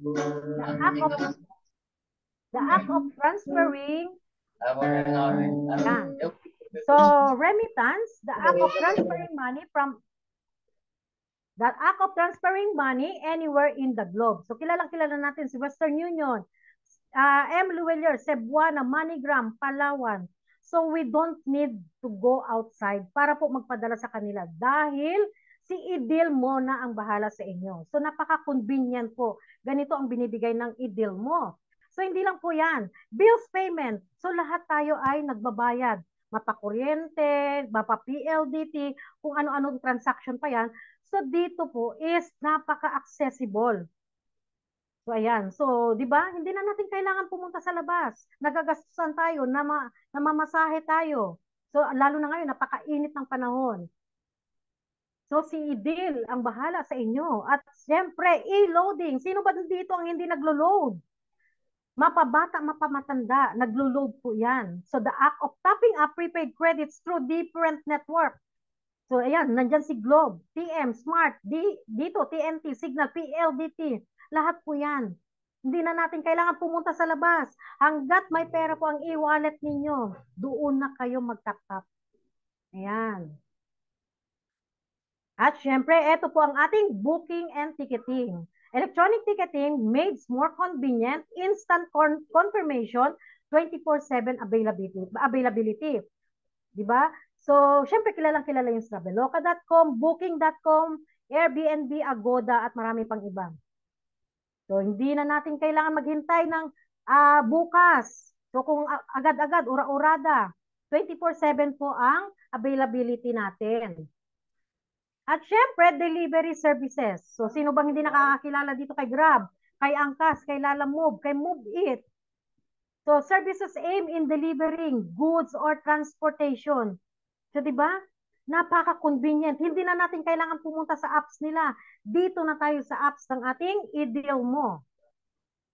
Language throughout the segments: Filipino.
The act of transferring. Yan. So, remittance, the act of transferring money anywhere in the globe. So, kilalang-kilala natin si Western Union, M. Luwelier, Cebuana, MoneyGram, Palawan. So, we don't need to go outside para po magpadala sa kanila dahil si Idil mo na ang bahala sa inyo. So, napaka-convenient po. Ganito ang binibigay ng Idil mo. So, hindi lang po yan. Bills payment. So, lahat tayo ay nagbabayad. Mapa-kuryente, mapa-PLDT, kung ano-anong transaction pa yan. So, dito po is napaka-accessible. So, ayan. So, di ba? Hindi na natin kailangan pumunta sa labas. Nagagastusan tayo, namamasahe tayo. So, lalo na ngayon, napakainit ng panahon. So, si Idil ang bahala sa inyo. At siyempre, e-loading. Sino ba dito ang hindi naglo-load? Mapabata, mapamatanda, naglo-load po yan. So, the act of topping up prepaid credits through different network. So, ayan, nandyan si Globe, TM, Smart, dito, TNT, Signal, PLDT, lahat po yan. Hindi na natin kailangan pumunta sa labas. Hanggat may pera po ang e-wallet ninyo, doon na kayo mag-tap-tap. Ayan. At syempre, ito po ang ating booking and ticketing. Electronic ticketing made more convenient, instant confirmation, 24/7 availability. Di ba? So, syempre kilalang-kilala yung Traveloka.com, Booking.com, Airbnb, Agoda, at marami pang iba. So, hindi na natin kailangan maghintay ng bukas. So, kung agad-agad, ura-urada, 24/7 po ang availability natin. At syempre, delivery services. So, sino bang hindi nakakakilala dito kay Grab, kay Angkas, kay Lalamove, kay Move It? So, services aim in delivering goods or transportation. So, di ba? Napaka-convenient. Hindi na natin kailangan pumunta sa apps nila. Dito na tayo sa apps ng ating i-deal mo.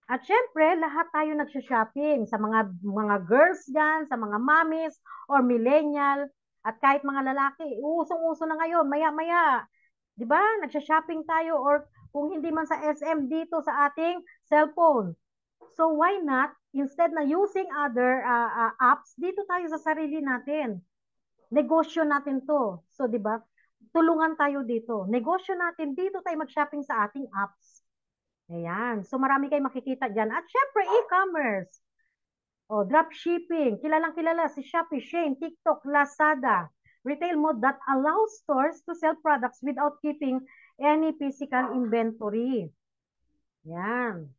At syempre, lahat tayo nagsha-shopping sa mga girls dyan, sa mga mommies or millennial, at kahit mga lalaki. Usong-uso na ngayon, maya-maya. Di ba? Nagsha-shopping tayo or kung hindi man sa SM dito sa ating cellphone. So why not, instead na using other apps, dito tayo sa sarili natin. Negosyo natin to. So, di ba? Tulungan tayo dito. Negosyo natin, dito tayo mag-shopping sa ating apps. Ayan. So, marami kayong makikita dyan. At syempre, e-commerce. O, dropshipping. Kilalang-kilala si Shopee, Shein, TikTok, Lazada. Retail mode that allows stores to sell products without keeping any physical inventory. Yan.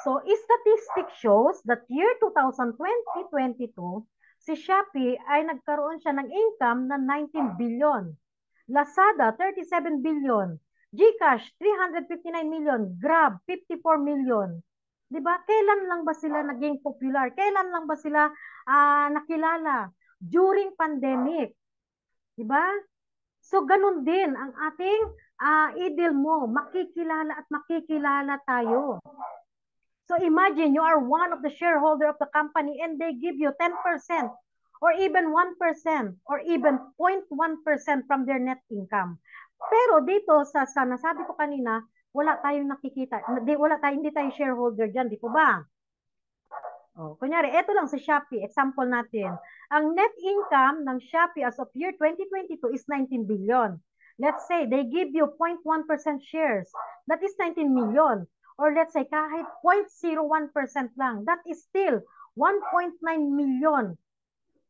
So, statistic shows that year 2020-22, si Shopee ay nagkaroon siya ng income na 19 billion. Lazada, 37 billion. GCash, 359 million. Grab, 54 million. Diba? Kailan lang ba sila naging popular? Kailan lang ba sila nakilala? During pandemic. Diba? So, ganun din ang ating i-deal mo. Makikilala at makikilala tayo. So imagine you are one of the shareholder of the company and they give you 10% or even 1% or even 0.1% from their net income. Pero dito sa nasabi ko kanina, wala tayong nakikita. Hindi tayo shareholder diyan, di po ba? Oh, kunyari, ito lang sa Shopee, example natin. Ang net income ng Shopee as of year 2022 is 19 billion. Let's say they give you 0.1% shares. That is 19 million. Or let's say kahit 0.01% lang, that is still 1.9 million.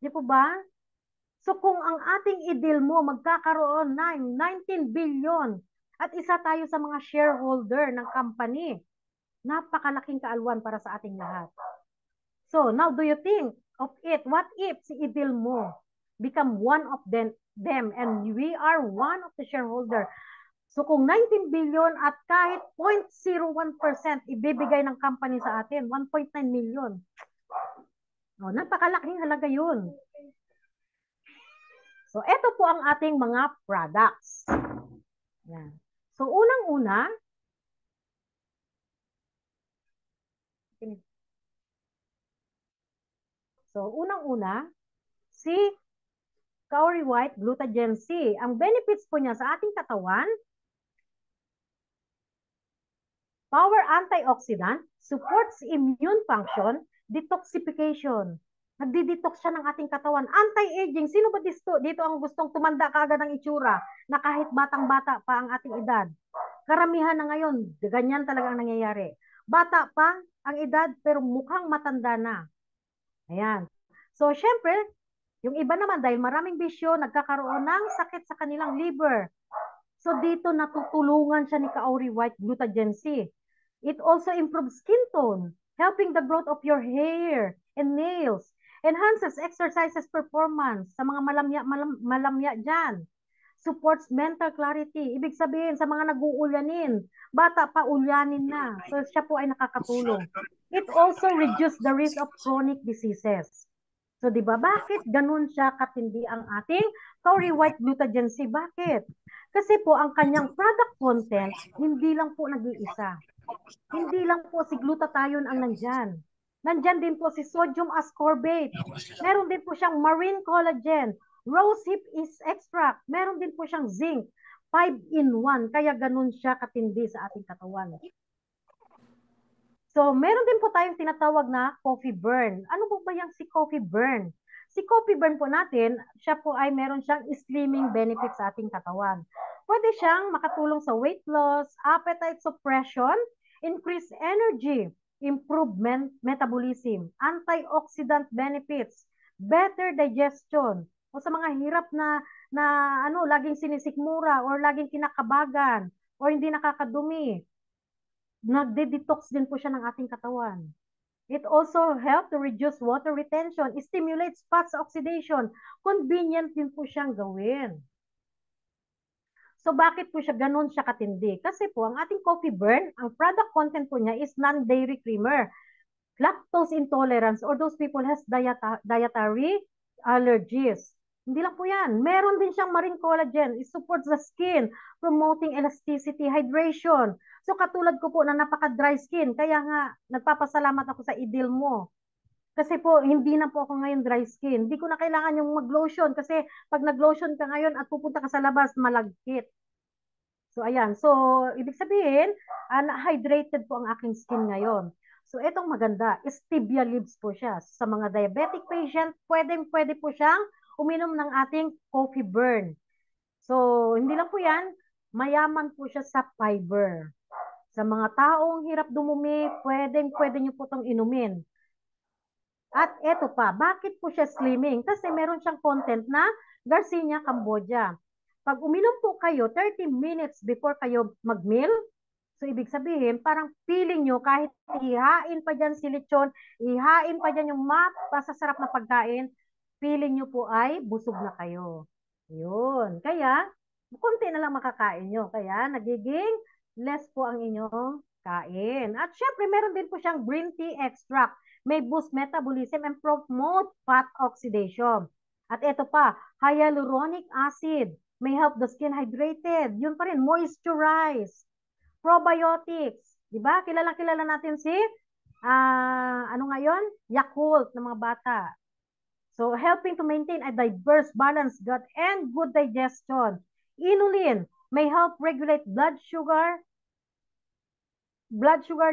Di po ba? So kung ang ating i-deal mo magkakaroon ng 19 billion at isa tayo sa mga shareholder ng company, napakalaking kaalwan para sa ating lahat. So now do you think of it? What if si i-deal mo become one of them and we are one of the shareholder? So kung 19 billion at kahit 0.01% ibibigay ng company sa atin, 1.9 million. Oh, napakalaking halaga yun. So ito po ang ating mga products. Yan. So unang-una, si Kaori White Glutathione C. Ang benefits po niya sa ating katawan, Power antioxidant, supports immune function, detoxification. Nagdi-detox siya ng ating katawan. Anti-aging, sino ba dito ang gustong tumanda kaagad ng itsura na kahit batang-bata pa ang ating edad? Karamihan na ngayon, ganyan talaga ang nangyayari. Bata pa ang edad pero mukhang matanda na. Ayan. So, syempre, yung iba naman dahil maraming bisyo, nagkakaroon ng sakit sa kanilang liver. So, dito natutulungan siya ni Kaori White Glutagen C. It also improves skin tone, helping the growth of your hair and nails. Enhances exercises performance sa mga malamya dyan. Supports mental clarity. Ibig sabihin, sa mga nag-uulyanin, bata pa ulyanin na. So, siya po ay nakakatulong. It also reduces the risk of chronic diseases. So, di ba, bakit ganun siya katindi ang ating Kaori White Glutagen C? Bakit? Kasi po, ang kanyang product content, hindi lang po nag-iisa. Hindi lang po si glutathione ang nandyan. Nandyan din po si sodium ascorbate. Meron din po siyang marine collagen, rosehip extract. Meron din po siyang zinc, 5-in-1. Kaya ganun siya katindi sa ating katawan. So, meron din po tayong tinatawag na coffee burn. Ano po ba yung si coffee burn? Si coffee burn po natin, siya po ay meron siyang slimming benefit sa ating katawan. Pwede siyang makatulong sa weight loss, appetite suppression, increased energy, improvement metabolism, antioxidant benefits, better digestion, o sa mga hirap na laging sinisikmura or laging kinakabagan or hindi nakakadumi, nagde-detox din po siya ng ating katawan. It also helps to reduce water retention, stimulates fat oxidation. Convenient din po siyang gawin. So bakit po siya ganun siya katindi? Kasi po ang ating coffee burn, ang product content po niya is non-dairy creamer. Lactose intolerance or those people has dietary allergies. Hindi lang po yan. Meron din siyang marine collagen. It supports the skin, promoting elasticity, hydration. So katulad ko po na napaka-dry skin. Kaya nga, nagpapasalamat ako sa idil mo. Kasi po, hindi na po ako ngayon dry skin. Hindi ko na kailangan yung mag-lotion. Kasi pag nag-lotion ka ngayon at pupunta ka sa labas, malagkit. So, ayan. So, ibig sabihin, hydrated po ang aking skin ngayon. So, itong maganda, stevia leaves po siya. Sa mga diabetic patient, pwede po siyang uminom ng ating coffee burn. So, hindi lang po yan, mayaman po siya sa fiber. Sa mga taong hirap dumumi, pwede nyo po itong inumin. At eto pa, bakit po siya slimming? Kasi meron siyang content na Garcinia cambogia. Pag uminom po kayo 30 minutes before kayo mag-meal, so ibig sabihin, parang feeling nyo kahit ihain pa dyan si lechon, ihain pa dyan yung mapasasarap na pagkain, feeling nyo po ay busog na kayo. Yun. Kaya, kunti na lang makakain nyo. Kaya, nagiging less po ang inyong kain. At syempre, meron din po siyang green tea extract. May boost metabolism and promote fat oxidation. At ito pa, hyaluronic acid may help the skin hydrated. Yun pa rin, moisturize. Probiotics. Diba? Kilala natin si, ano ngayon? Yakult ng mga bata. So, helping to maintain a diverse, balanced gut and good digestion. Inulin may help regulate blood sugar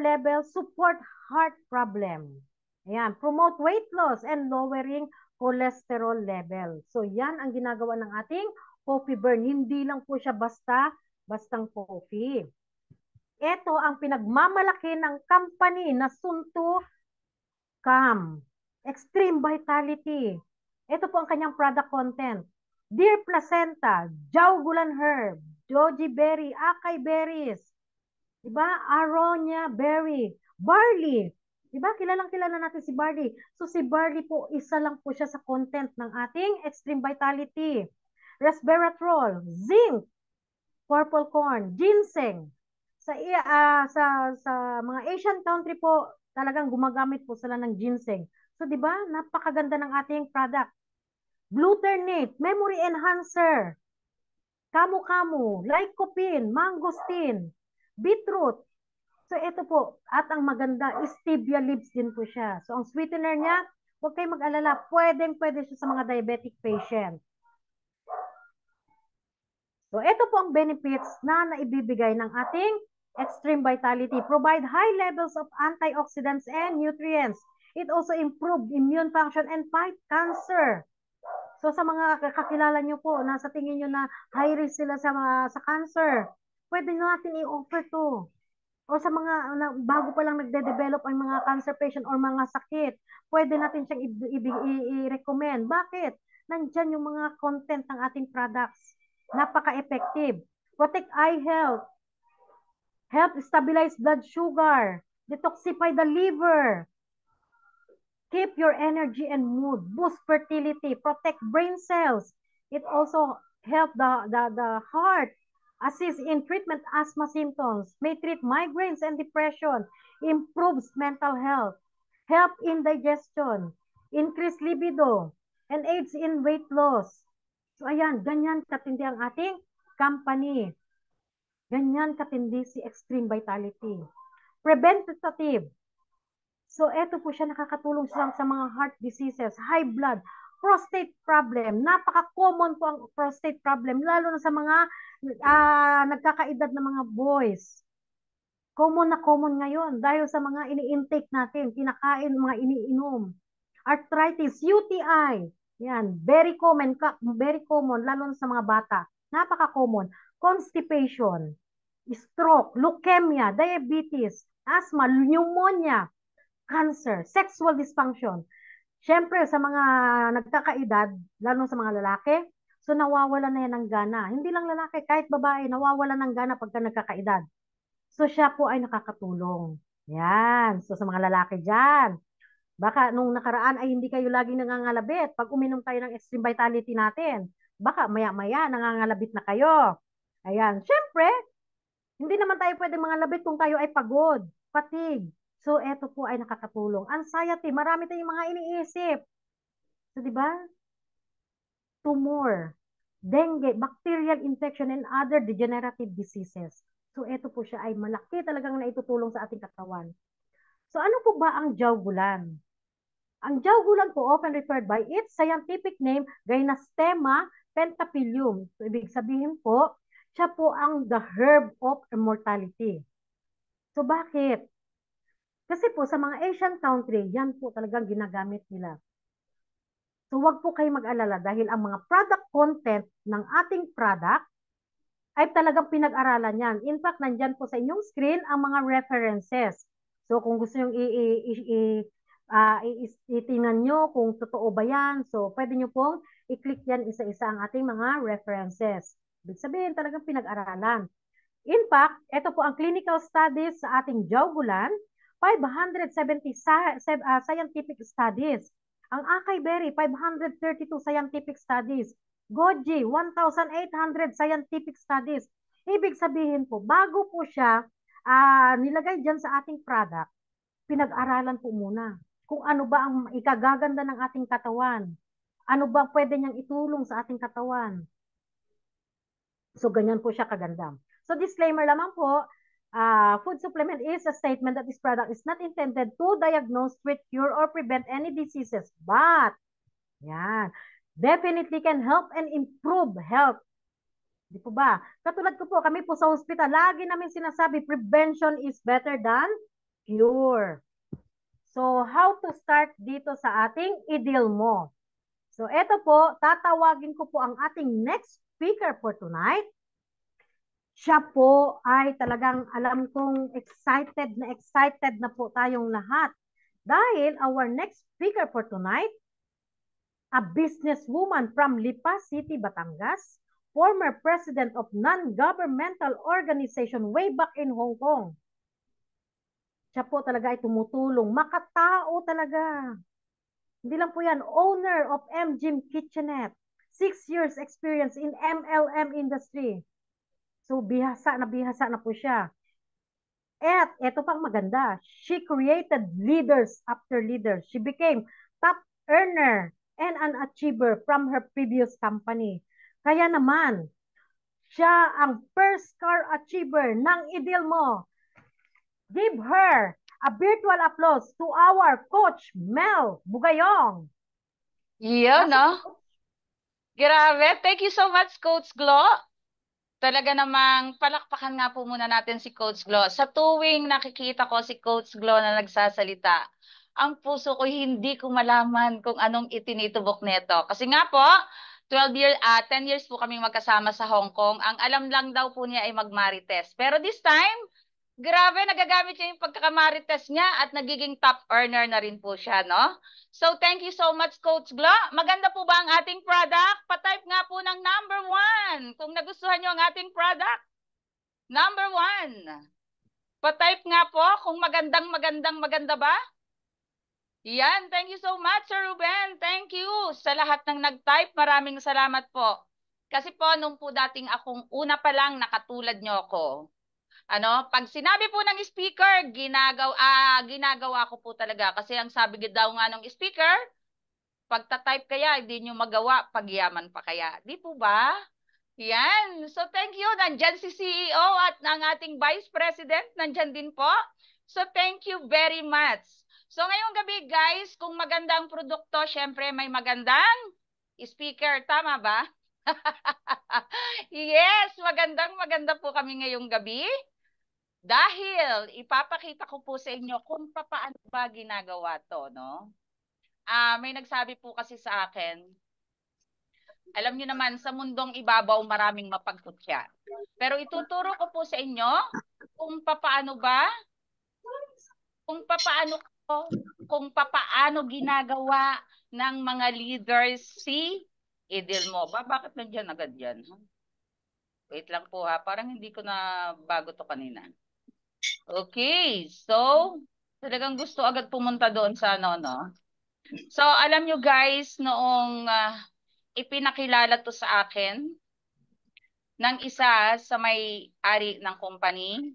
level, support heart problem. Ayan, promote weight loss and lowering cholesterol level. So, yan ang ginagawa ng ating coffee burn. Hindi lang po siya bastang coffee. Ito ang pinagmamalaki ng company na Sunto Cam. Extreme Vitality. Ito po ang kanyang product content. Deer placenta, jawgulan herb, goji berry, acai berries, diba? Aronia berry, barley. Diba? Kilala natin si barley. So si barley po, isa lang po siya sa content ng ating Extreme Vitality. Resveratrol, zinc, purple corn, ginseng. Sa mga Asian country po, talagang gumagamit po sila ng ginseng. So, di ba? Napakaganda ng ating product. Glutamate, memory enhancer, kamu-kamu, lycopene, mangosteen, beetroot. So, ito po. At ang maganda, stevia leaves din po siya. So, ang sweetener niya, huwag kayong mag-alala. Pwede siya sa mga diabetic patient. So, ito po ang benefits na naibibigay ng ating Extreme Vitality provide high levels of antioxidants and nutrients. It also improve immune function and fight cancer. So sa mga kakilala nyo po, nasa tingin nyo na high risk sila sa cancer, pwede natin i-offer to. O sa mga bago pa lang nagde-develop ang mga cancer patient or mga sakit, pwede natin siyang i-recommend. Bakit? Nandyan yung mga content ng ating products. Napaka-effective. Protect eye health. Help stabilize blood sugar. Detoxify the liver. Keep your energy and mood. Boost fertility. Protect brain cells. It also help the heart. Assist in treatment asthma symptoms. May treat migraines and depression. Improves mental health. Help in digestion. Increase libido. And aids in weight loss. So ayan, ganyan katindi ang ating company. Ganyan katindi si Extreme Vitality. Preventative. So, eto po siya, nakakatulong siya sa mga heart diseases, high blood, prostate problem. Napaka-common po ang prostate problem, lalo na sa mga nagkakaedad na mga boys. Common na common ngayon dahil sa mga ini-intake natin, kinakain, mga iniinom. Arthritis, UTI, yan, very common, lalo na sa mga bata. Napaka-common. Constipation, stroke, leukemia, diabetes, asthma, pneumonia, cancer, sexual dysfunction. Siyempre, sa mga nagkakaedad, lalo sa mga lalaki, so nawawala na yan ng gana. Hindi lang lalaki, kahit babae, nawawala ng gana pagka nagkakaedad. So siya po ay nakakatulong. Yan. So sa mga lalaki dyan, baka nung nakaraan ay hindi kayo laging nangangalabit. Pag uminom kayo ng Extreme Vitality natin, baka maya-maya nangangalabit na kayo. Ayan. Siyempre, hindi naman tayo pwede mangalabit kung tayo ay pagod, fatigue. So, eto po ay nakakatulong. Anxiety, marami tayong mga iniisip. So, di ba? Tumor, dengue, bacterial infection, and other degenerative diseases. So, eto po siya ay malaki talagang naitutulong sa ating katawan. So, ano po ba ang jawgulan? Ang jawgulan po, often referred by its scientific name, Gynastema pentaphylium. So, ibig sabihin po, siya po ang the herb of immortality. So, bakit? Kasi po sa mga Asian country, yan po talagang ginagamit nila. So wag po kayo mag-alala dahil ang mga product content ng ating product ay talagang pinag-aralan yan. In fact, nandyan po sa inyong screen ang mga references. So kung gusto nyo itingnan nyo kung totoo ba yan, so pwede nyo pong i-click yan isa-isa ang ating mga references. Ibig sabihin talagang pinag-aralan. In fact, ito po ang clinical studies sa ating jawgulan, 570 scientific studies. Ang acai berry, 532 scientific studies. Goji, 1,800 scientific studies. Ibig sabihin po, bago po siya nilagay dyan sa ating product, pinag-aralan po muna kung ano ba ang ikagaganda ng ating katawan. Ano ba pwede niyang itulong sa ating katawan. So, ganyan po siya kaganda. So, disclaimer lamang po, food supplement is a statement that this product is not intended to diagnose, treat, cure, or prevent any diseases. But, yan, definitely can help and improve health. Di po ba? Katulad ko po, kami po sa hospital, lagi namin sinasabi, prevention is better than cure. So, how to start dito sa ating IDILMO? So, eto po, tatawagin ko po ang ating next speaker for tonight. Siya po ay talagang alam kong excited na po tayong lahat. Dahil our next speaker for tonight, a businesswoman from Lipa City, Batangas, former president of non-governmental organization way back in Hong Kong. Siya po talaga ay tumutulong, makatao talaga. Hindi lang po yan, owner of MGM Kitchenette, 6 years experience in MLM industry. So, bihasa na po siya. At ito pang maganda, she created leaders after leaders. She became top earner and an achiever from her previous company. Kaya naman, siya ang first car achiever ng IDILMO. Give her a virtual applause to our coach, Mel Bugayong. Yun, no? Grabe. Thank you so much, Coach Glo. Talaga namang palakpakan nga po muna natin si Coach Glo. Sa tuwing nakikita ko si Coach Glo na nagsasalita, ang puso ko hindi ko malaman kung anong itinitubok nito. Kasi nga po, 10 years po kaming magkasama sa Hong Kong. Ang alam lang daw po niya ay magmarites. Pero this time, grabe, nagagamit niya yung pagkakamarites niya at nagiging top earner na rin po siya, no? So, thank you so much, Coach Glo. Maganda po ba ang ating product? Pa-type nga po ng number 1 kung nagustuhan nyo ang ating product. Number 1. Pa-type nga po kung maganda ba? Yan, thank you so much, Sir Ruben. Thank you sa lahat ng nag-type. Maraming salamat po. Kasi po, nung po dating akong una pa lang nakatulad nyo ako, pag sinabi po ng speaker, ginagawa ko po talaga. Kasi ang sabi daw nga ng speaker, pagta-type kaya, hindi nyo magawa, pagyaman pa kaya. Di po ba? Yan. So, thank you. Nandyan si CEO at ng ating Vice President. Nandyan din po. So, thank you very much. So, ngayong gabi, guys, kung magandang produkto, syempre may magandang speaker. Tama ba? Yes, maganda po kami ngayong gabi. Dahil ipapakita ko po sa inyo kung paano ba ginagawa to, no? May nagsabi po kasi sa akin, alam niyo naman, sa mundong ibabaw, maraming mapagkutya. Pero ituturo ko po sa inyo kung paano ginagawa ng mga leaders si Idilmo. Bakit nandiyan agad yan? Wait lang po ha, parang hindi ko na bago to kanina. Okay, so talagang gusto agad pumunta doon sa no? So alam nyo guys, noong ipinakilala to sa akin ng isa sa may-ari ng company,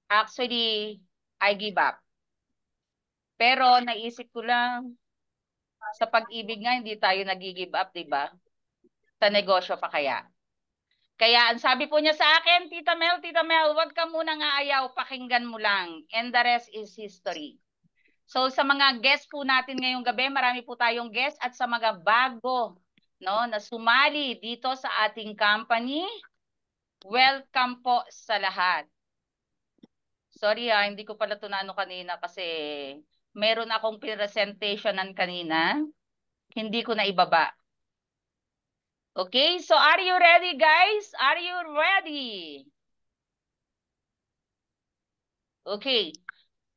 actually, I give up. Pero naisip ko lang, sa pag-ibig nga, hindi tayo nag-give up, di ba? Sa negosyo pa kaya. Kaya ang sabi po niya sa akin, Tita Mel, huwag ka munang aayaw, pakinggan mo lang. And the rest is history. So sa mga guest po natin ngayong gabi, marami po tayong guest at sa mga bago na sumali dito sa ating company, welcome po sa lahat. Sorry hindi ko pala ito kanina kasi meron akong presentationan kanina, hindi ko na ibaba. Okay, so are you ready guys? Are you ready? Okay,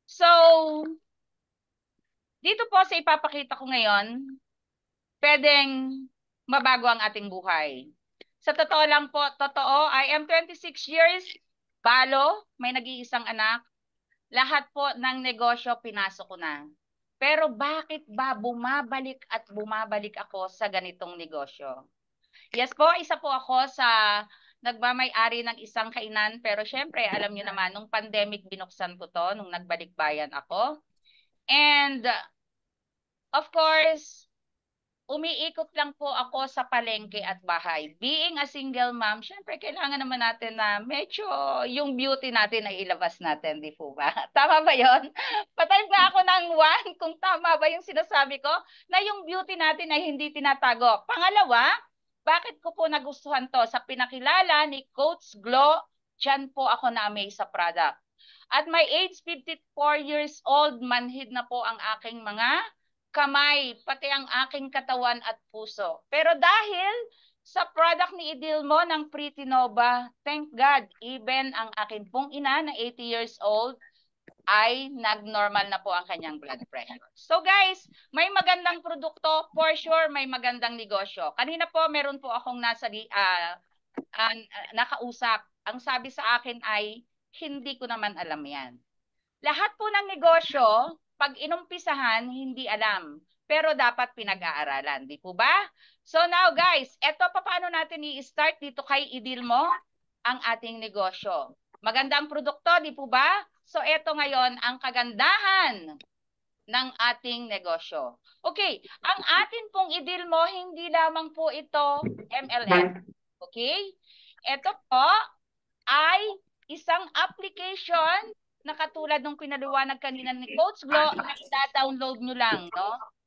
so dito po sa ipapakita ko ngayon, pwedeng mabago ang ating buhay. Sa totoo lang po, I am 26 years, balo, may nag-iisang anak. Lahat po ng negosyo, pinasok ko na. Pero bakit ba bumabalik at bumabalik ako sa ganitong negosyo? Yes po, isa po ako sa nagmamay-ari ng isang kainan. Pero syempre, alam niyo naman, nung pandemic binuksan ko to, nung nagbalik bayan ako. And of course, umiikot lang po ako sa palengke at bahay. Being a single mom, syempre kailangan naman natin na medyo yung beauty natin ay ilabas natin, di po ba? Tama ba yon? Patay ba ako ng 1 kung tama ba yung sinasabi ko na yung beauty natin ay hindi tinatago. Pangalawa, bakit ko po nagustuhan to? Sa pinakilala ni Coach Glo, dyan po ako na-amaze sa product. At my age 54 years old, manhid na po ang aking mga kamay, pati ang aking katawan at puso. Pero dahil sa product ni Idilmo ng Pretty Nova, thank God, even ang akin pong ina na 80 years old ay nag-normal na po ang kanyang blood pressure. So guys, may magandang produkto, for sure may magandang negosyo. Kanina po meron po akong nakausap. Ang sabi sa akin ay, hindi ko naman alam yan. Lahat po ng negosyo, pag inumpisahan, hindi alam. Pero dapat pinag-aaralan. Di po ba? So now guys, eto paano natin i-start dito kay Idilmo ang ating negosyo. Maganda ang produkto, di po ba? So eto ngayon ang kagandahan ng ating negosyo. Okay, ang atin pong Idilmo, hindi lamang po ito MLM. Okay? Ito po ay isang application na katulad nung pinaliwanag kanina ni Coach Glo, na i-download nyo lang,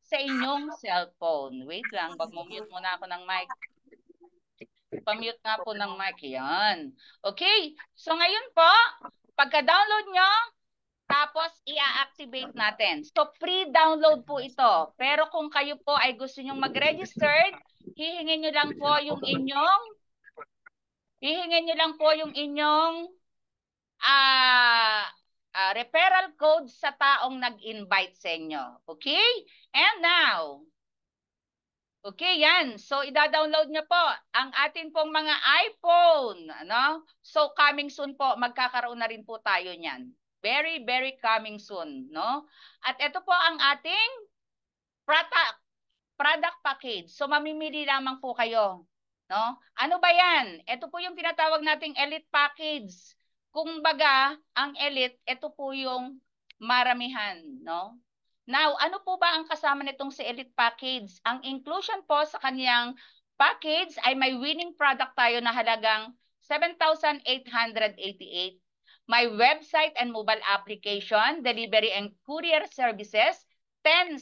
sa inyong cellphone. Wait lang, mag-mute muna ako ng mic. Pa-mute nga po ng mic. Yan. Okay. So ngayon po, pagka-download nyo, tapos i-activate natin. So free download po ito. Pero kung kayo po ay gusto nyong mag-registered, hihingin nyo lang po yung inyong referral code sa taong nag-invite sa inyo. Okay? And now, okay, yan. So, ida-download nyo po ang atin pong mga iPhone. Ano? So, coming soon po, magkakaroon na rin po tayo niyan. Very, very coming soon. No? At ito po ang ating product package. So, mamimili lamang po kayo. No? Ano ba yan? Ito po yung tinatawag nating elite package. Kung baga, ang elite, ito po yung maramihan. No? Now, ano po ba ang kasama nitong si Elite Package? Ang inclusion po sa kanyang package ay may winning product tayo na halagang 7,888. May website and mobile application, delivery and courier services, 10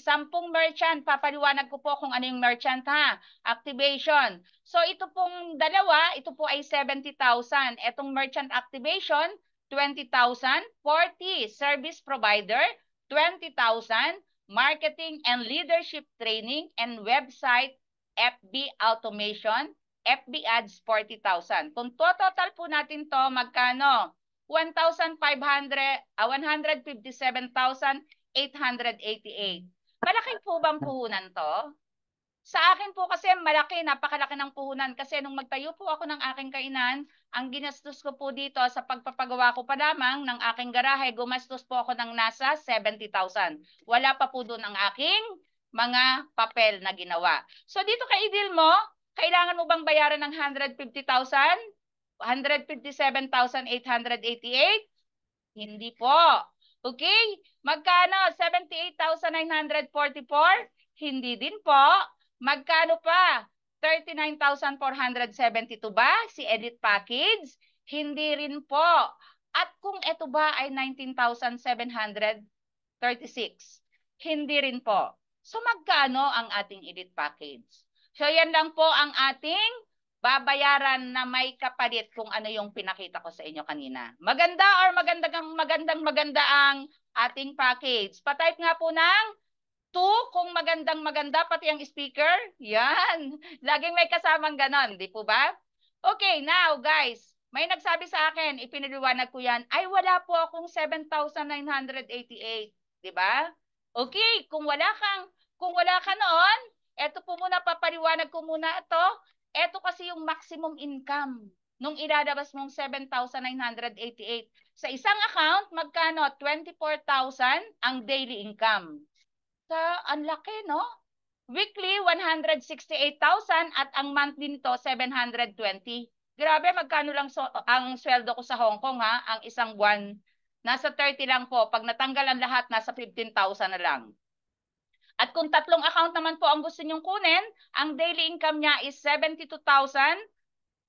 merchant. Papaliwanag ko po kung ano yung merchant ha. Activation. So ito pong dalawa, ito po ay 70,000. Etong merchant activation, 20,000. 40 service provider, 20,000, marketing and leadership training and website, FB automation, FB ads 40,000. Kung total po natin to, magkano? 157,888. Malaki po bang puhunan to? Sa akin po kasi malaki, napakalaki ng puhunan kasi nung magtayo po ako ng aking kainan, ang ginastos ko po dito sa pagpapagawa ko pa lamang ng aking garahe, gumastos po ako ng nasa 70,000. Wala pa po doon ang aking mga papel na ginawa. So dito kay Idilmo, kailangan mo bang bayaran ng 150,000? 157,888? Hindi po. Okay? Magkano? 78,944? Hindi din po. Magkano pa? 39,472 ba? Si edit package? Hindi rin po. At kung ito ba ay 19,736? Hindi rin po. So magkano ang ating edit package? So yan lang po ang ating babayaran na may kapalit kung ano yung pinakita ko sa inyo kanina. Maganda or maganda ang ating package. Patype nga po ng 2 kung maganda pati ang speaker. Yan. Laging may kasamang ganon, di po ba? Okay, now guys, may nagsabi sa akin, ipinaliwanag ko yan, ay wala po akong 7,988. Di ba? Okay, kung wala ka noon, eto po muna, papaliwanag ko muna ito. Ito kasi yung maximum income nung ilalabas mong 7,988. Sa isang account, magkano? 24,000 ang daily income. So, ang laki, no? Weekly, 168,000 at ang monthly nito, 720. Grabe, magkano lang ang sweldo ko sa Hong Kong, ha? Ang isang buwan, nasa 30 lang po. Pag natanggal ang lahat, nasa 15,000 na lang. At kung tatlong account naman po ang gusto nyong kunin, ang daily income niya is 72,000.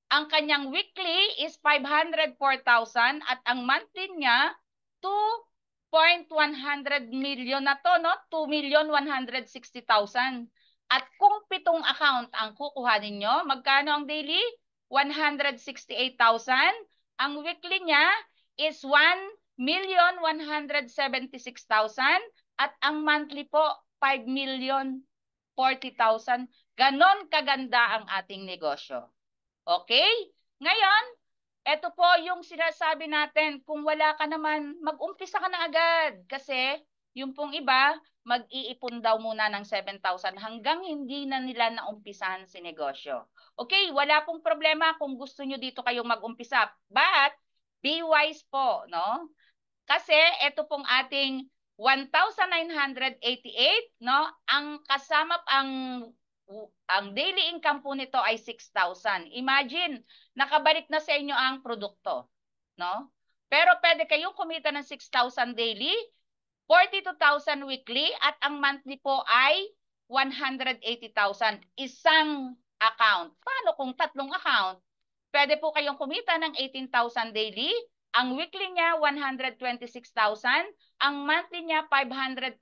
Ang kanyang weekly is 504,000 at ang monthly niya 2.100 million na to, no? 2,160,000. At kung 7 account ang kukuha ninyo, magkano ang daily? 168,000. Ang weekly niya is 1,176,000 at ang monthly po 5,040,000. Ganon kaganda ang ating negosyo. Okay? Ngayon, ito po yung sinasabi natin, kung wala ka naman, mag-umpisa ka na agad. Kasi yung pong iba, mag-iipon daw muna ng 7,000 hanggang hindi na nila naumpisahan si negosyo. Okay, wala pong problema kung gusto nyo dito kayong mag-umpisa. But, be wise po, no? Kasi ito pong ating 1,988, no? Ang kasama ang daily income po nito ay 6,000. Imagine, nakabalik na sa inyo ang produkto, no? Pero pwede kayong kumita ng 6,000 daily, 42,000 weekly at ang monthly po ay 180,000. Isang account. Paano kung tatlong account? Pwede po kayong kumita ng 18,000 daily, ang weekly niya 126,000, ang monthly niya 540,000.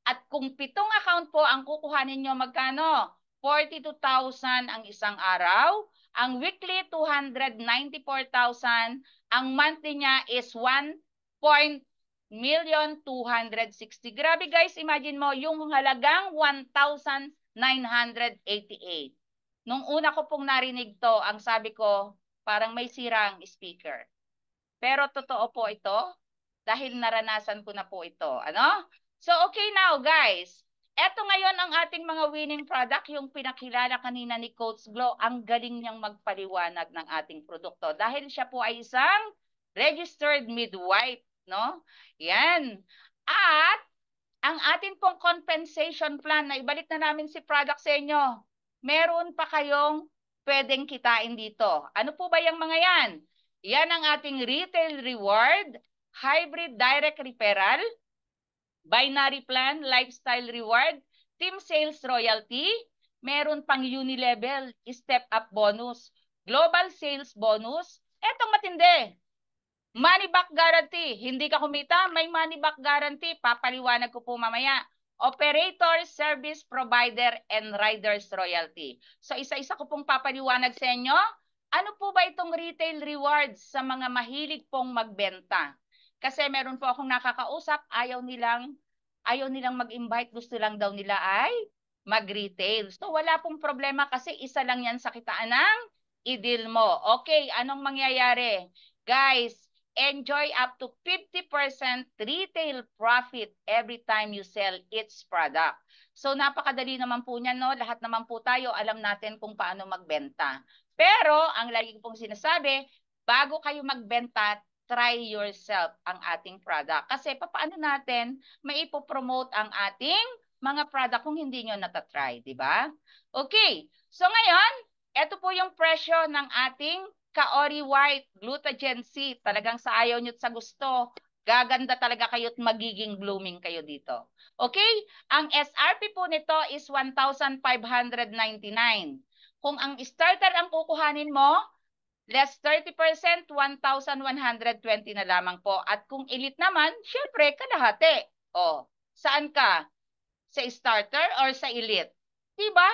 At kung 7 account po ang kukuhanin nyo, magkano? 42,000 ang isang araw. Ang weekly, 294,000. Ang monthly niya is 1,260,000. Grabe guys, imagine mo, yung halagang 1,988. Nung una ko pong narinig to, ang sabi ko, parang may sirang speaker. Pero totoo po ito dahil naranasan ko na po ito. Ano? So, okay now guys. Eto ngayon ang ating mga winning product, yung pinakilala kanina ni Coach Glo. Ang galing niyang magpaliwanag ng ating produkto dahil siya po ay isang registered midwife, no? Yan. At ang ating pong compensation plan, na ibalik na namin si product sa inyo. Meron pa kayong pwedeng kitain dito. Ano po ba yung mga yan? Yan ang ating retail reward, hybrid direct referral, binary plan, lifestyle reward, team sales royalty, meron pang unilevel, step up bonus, global sales bonus. Etong matindi. Money back guarantee. Hindi ka kumita, may money back guarantee. Papaliwanag ko po mamaya. Operator, service provider, and riders royalty. So isa-isa ko pong papaliwanag sa inyo. Ano po ba itong retail rewards sa mga mahilig pong magbenta? Kasi meron po akong nakakausap, ayaw nilang mag-invite, gusto lang daw nila ay mag-retail. So wala pong problema kasi isa lang yan sa kitaan ng i-deal mo. Okay, anong mangyayari? Guys, enjoy up to 50% retail profit every time you sell each product. So napakadali naman po niyan, no? Lahat naman po tayo alam natin kung paano magbenta. Pero ang lagi ko pong sinasabi, bago kayo magbenta, try yourself ang ating product. Kasi paano natin maipopromote ang ating mga product kung hindi nyo natatry, di ba? Okay, so ngayon, ito po yung presyo ng ating Kaori White Glucogen C. Talagang sa ayaw nyo at sa gusto, gaganda talaga kayo at magiging blooming kayo dito. Okay, ang SRP po nito is 1,599. Kung ang starter ang kukuhanin mo, less 30%, 1,120 na lamang po. At kung elite naman, syempre, kalahati. O, saan ka? Sa starter or sa elite? Diba?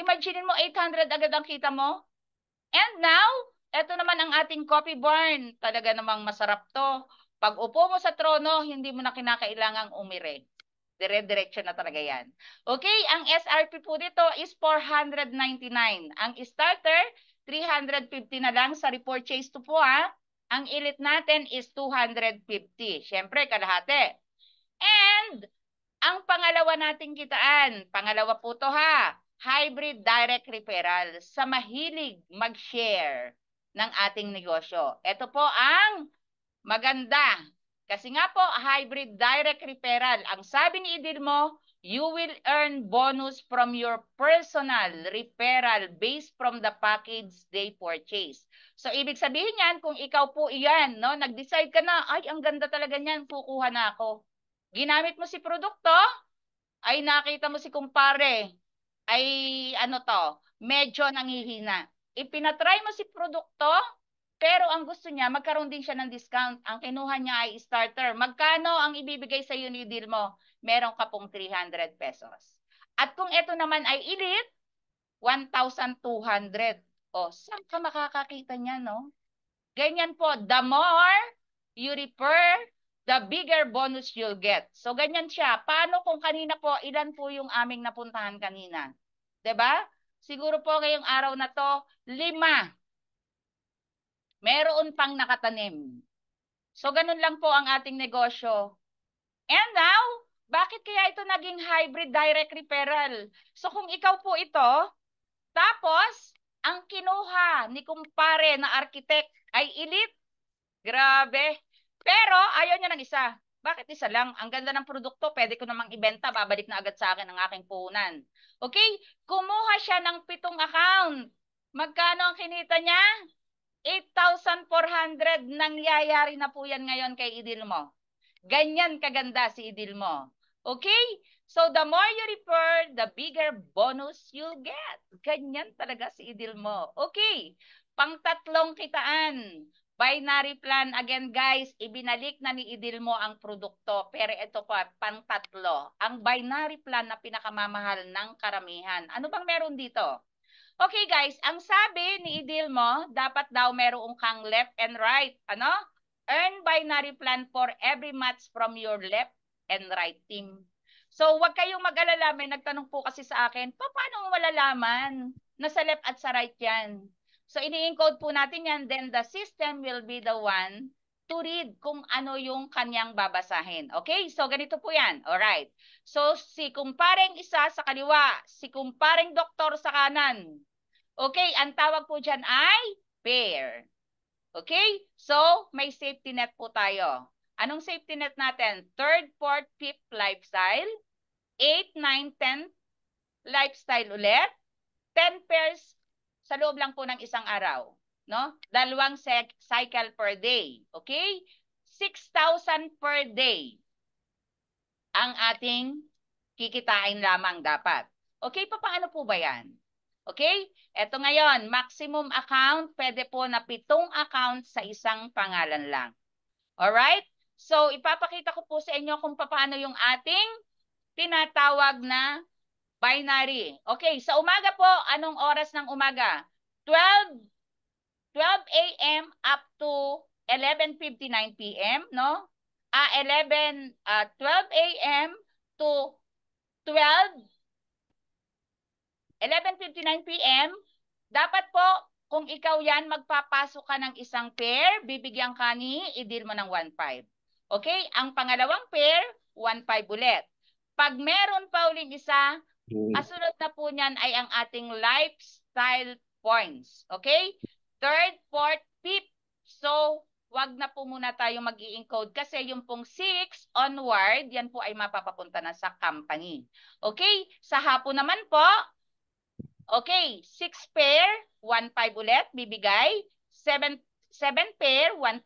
Imagine mo, 800 agad ang kita mo. And now, eto naman ang ating coffee burn. Talaga namang masarap to. Pag upo mo sa trono, hindi mo na kinakailangang umire. Dire-diretso na talaga yan. Okay, ang SRP po dito is 499. Ang starter, 350 na lang sa repurchase to po ha. Ang elite natin is 250. Siyempre, kalahati. And, ang pangalawa nating kitaan, pangalawa po to ha, hybrid direct referral sa mahilig mag-share ng ating negosyo. Ito po ang maganda. Kasi nga po, hybrid direct referral. Ang sabi ni Idil mo, you will earn bonus from your personal referral based from the package they purchase. So, ibig sabihin yan, kung ikaw po iyan, no, nag-decide ka na, ay, ang ganda talaga niyan, kukuha na ako. Ginamit mo si produkto, ay nakita mo si kumpare, ay ano to, medyo nangihina. Ipinatry mo si produkto, pero ang gusto niya, magkaroon din siya ng discount. Ang kinuha niya ay starter. Magkano ang ibibigay sa iyo ni deal mo? Meron ka pong 300 pesos. At kung ito naman ay elite, 1,200. O, saan ka makakakita niya, no? Ganyan po, the more you refer, the bigger bonus you'll get. So, ganyan siya. Paano kung kanina po, ilan po yung aming napuntahan kanina? 'Di ba? Siguro po ngayong araw na to, 5. Meron pang nakatanim. So, ganun lang po ang ating negosyo. And now, bakit kaya ito naging hybrid direct referral? So, kung ikaw po ito, tapos, ang kinuha ni kumpare na architect ay elite, grabe. Pero, ayaw niya ng isa. Bakit isa lang? Ang ganda ng produkto, pwede ko namang ibenta, babalik na agad sa akin ang aking puhunan. Okay? Kumuha siya ng 7 account. Magkano ang kinita niya? 8,400. Nangyayari na po yan ngayon kay Idil mo. Ganyan kaganda si Idil mo. Okay? So, the more you refer, the bigger bonus you'll get. Ganyan talaga si Idil mo. Okay. Pangtatlong kitaan. Binary plan, again guys, ibinalik na ni Idilmo ang produkto. Pero ito pa, pang-tatlo. Ang binary plan na pinakamamahal ng karamihan. Ano bang meron dito? Okay guys, ang sabi ni Idilmo, dapat daw meron kang left and right. Ano? Earn binary plan for every match from your left and right team. So, wag kayong mag-alala. May nagtanong po kasi sa akin, paano mo malalaman na sa left at sa right yan? So, ini-encode po natin yan. Then, the system will be the one to read kung ano yung kanyang babasahin. Okay? So, ganito po yan. Alright. So, si kumparing isa sa kaliwa, si kumparing doktor sa kanan. Okay? Ang tawag po dyan ay pair. Okay? So, may safety net po tayo. Anong safety net natin? 3rd, 4th, 5th lifestyle. 8, 9, 10 lifestyle ulit. 10 pairs sa loob lang po ng isang araw. No? 2 cycle per day. Okay? 6,000 per day ang ating kikitain lamang dapat. Okay? Paano po ba yan? Okay? Ito ngayon, maximum account, pwede po na 7 account sa isang pangalan lang. Alright? So, ipapakita ko po sa inyo kung paano yung ating tinatawag na binary. Okay, sa umaga po, anong oras ng umaga? 12 a.m. up to 11:59 p.m., no? 12 a.m. to 11:59 p.m. Dapat po, kung ikaw yan, magpapasok ka ng isang pair, bibigyan ka ni Idilmo ng 1.5. Okay? Ang pangalawang pair, 1.5 ulit. Pag meron pa uling isa, kasunod na po niyan ay ang ating lifestyle points. Okay? 3rd, 4th, 5th. So, wag na po muna tayo mag-i-encode kasi yung pong 6 onward, yan po ay mapapapunta na sa company. Okay? Sa hapon naman po, okay, 6 pair, 1.5 ulit, bibigay. 7 pair, 1,005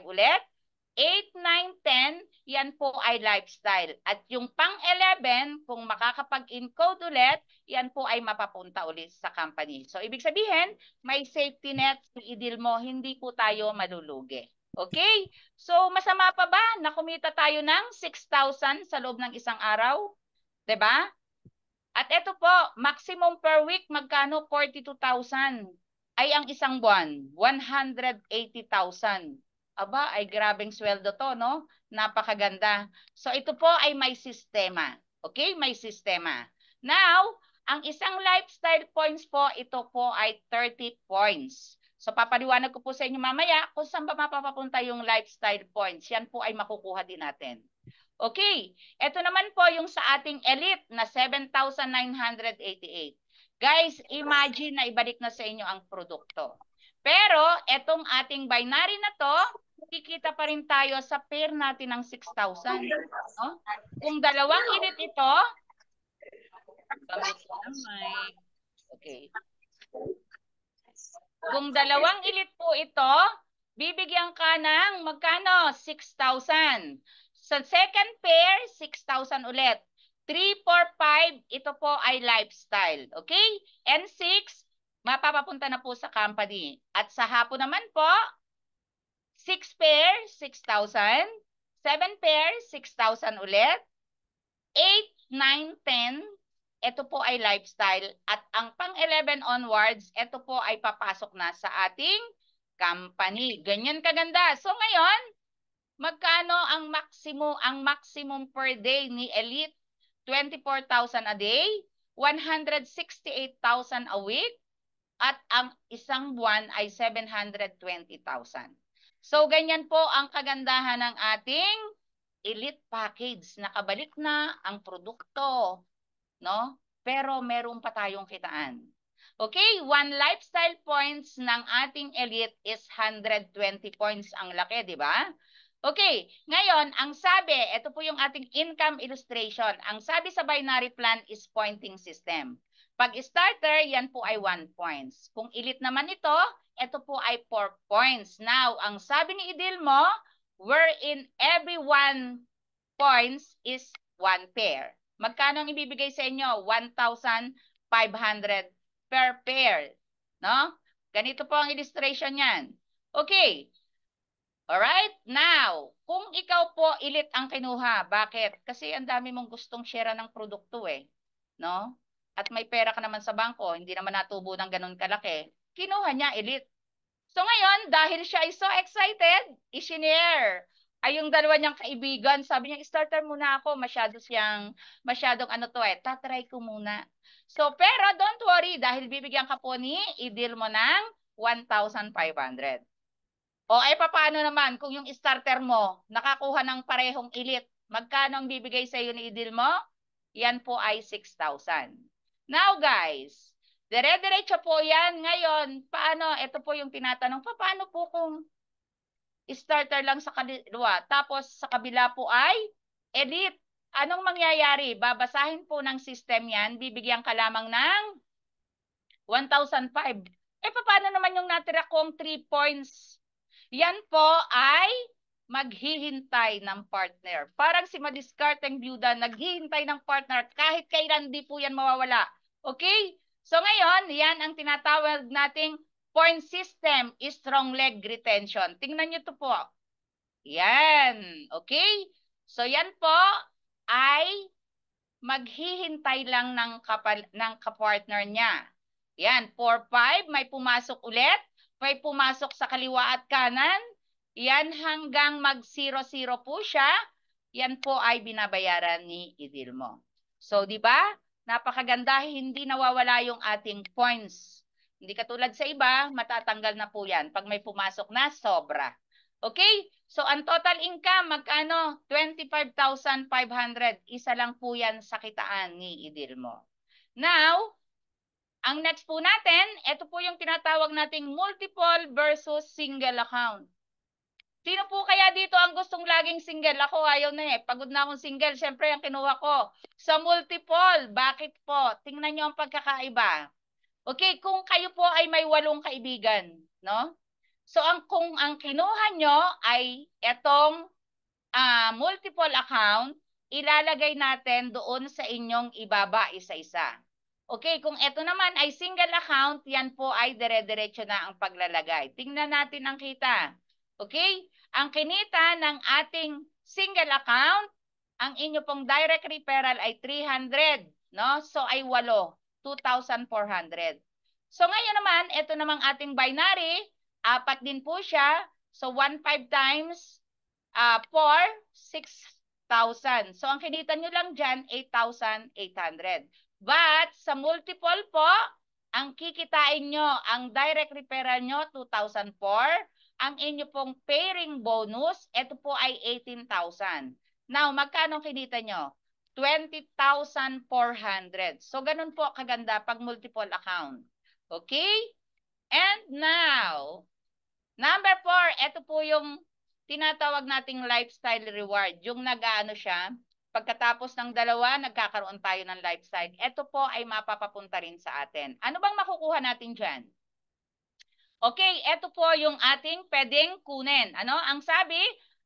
ulit. 8, 9, 10, yan po ay lifestyle. At yung pang-11, kung makakapag-encode ulit, yan po ay mapapunta ulit sa company. So, ibig sabihin, may safety net si Idilmo, hindi po tayo malulugi. Okay? So, masama pa ba na kumita tayo ng 6,000 sa loob ng isang araw? 'Di ba? At ito po, maximum per week, magkano? 42,000. Ay ang isang buwan, 180,000. Aba, ay grabing sweldo to, no? Napakaganda. So ito po ay may sistema. Okay? May sistema. Now, ang isang lifestyle points po, ito po ay 30 points. So papaliwanag ko po sa inyo mamaya kung saan ba mapapapunta yung lifestyle points. Yan po ay makukuha din natin. Okay, ito naman po yung sa ating elite na 7,988. Guys, imagine na ibalik na sa inyo ang produkto. Pero, etong ating binary na to, kikita pa rin tayo sa pair natin ng 6,000. No? Kung dalawang elite ito, okay. Kung dalawang elite po ito, bibigyan ka ng magkano? 6,000. Sa second pair, 6,000 ulit. 3, 4, 5, ito po ay lifestyle. Okay? And 6, mapapapunta na po sa company. At sa hapon naman po, 6 pair, 6,000. 7 pair, 6,000 ulit. 8, 9, 10, ito po ay lifestyle. At ang pang-11 onwards, ito po ay papasok na sa ating company. Ganyan kaganda. So ngayon, magkano ang maximum per day ni Elite? 24,000 a day, 168,000 a week, at ang isang buwan ay 720,000. So, ganyan po ang kagandahan ng ating Elite package. Nakabalik na ang produkto, no? Pero meron pa tayong kitaan. Okay, 1 lifestyle points ng ating Elite is 120 points. Ang laki, di ba? Okay, ngayon, ang sabi, ito po yung ating income illustration. Ang sabi sa binary plan is pointing system. Pag starter, yan po ay 1 points. Kung elite naman ito po ay 4 points. Now, ang sabi ni Idilmo, wherein every 1 points is 1 pair. Magkano ang ibibigay sa inyo? 1,500 per pair. No? Ganito po ang illustration niyan. Okay. Alright? Now, kung ikaw po elite ang kinuha, bakit? Kasi ang dami mong gustong share ng produkto eh. No? At may pera ka naman sa bangko, hindi naman natubo ng ganun kalaki. Kinuha niya elite. So ngayon, dahil siya ay so excited, isinare. Ay yung dalawa niyang kaibigan, sabi niya, starter muna ako, masyadong ano to eh, tatry ko muna. So, pero don't worry, dahil bibigyan ka po ni, i-deal mo ng 1,500. O ay paano naman kung yung starter mo nakakuha ng parehong elite, magkano ang bibigay sa iyo ni i-deal mo? Yan po ay 6,000. Now guys, dire-diretso po yan. Ngayon, paano? Ito po yung tinatanong, paano po kung starter lang sa kaliwa, tapos sa kabila po ay elite? Anong mangyayari? Babasahin po ng system yan, bibigyan ka lamang ng 1,005. Paano naman yung natira kong 3 points? Yan po ay maghihintay ng partner. Parang si madiskarteng byuda, naghihintay ng partner kahit kailan di po yan mawawala. Okay? So ngayon, yan ang tinatawag nating point system, strong leg retention. Tingnan nyo to po. Yan. Okay? So yan po ay maghihintay lang ng kapartner niya. Yan, 4-5, may pumasok ulit, may pumasok sa kaliwa at kanan. Yan hanggang mag-0-0 po siya. Yan po ay binabayaran ni Idilmo. So, di ba? Napakaganda, hindi nawawala yung ating points. Hindi katulad sa iba, matatanggal na po yan pag may pumasok na sobra. Okay? So, ang total income, magkano? 25,500. Isa lang po yan sa kitaan ni Idilmo. Now, ang next po natin, ito po yung tinatawag nating multiple versus single account. Sino po kaya dito ang gustong laging single? Ako ayaw na eh. Pagod na akong single. Siyempre, ang kinuha ko. Sa multiple, bakit po? Tingnan nyo ang pagkakaiba. Okay, kung kayo po ay may 8 kaibigan, no? So, kung ang kinuha nyo ay etong multiple account, ilalagay natin doon sa inyong ibaba isa-isa. Okay, kung ito naman ay single account, yan po ay dire-diretso na ang paglalagay. Tingnan natin ang kita. Okay? Ang kinita ng ating single account, ang inyo pong direct referral ay 300, no? So ay 8, 2,400. So ngayon naman, ito namang ating binary, 4 din po siya. So 1,500 times 6,000. So ang kinita nyo lang dyan, 8,800. But sa multiple po, ang kikitain nyo, ang direct referral nyo, 2,004. Ang inyo pong pairing bonus, ito po ay 18,000. Now, magkano kinita nyo? 20,400. So, ganun po kaganda pag multiple account. Okay? And now, number 4, ito po yung tinatawag nating lifestyle reward. Yung nag-ano siya, pagkatapos ng dalawa, nagkakaroon tayo ng lifestyle. Ito po ay mapapapunta rin sa atin. Ano bang makukuha natin dyan? Okay, ito po yung ating pwedeng kunin. Ano? Ang sabi,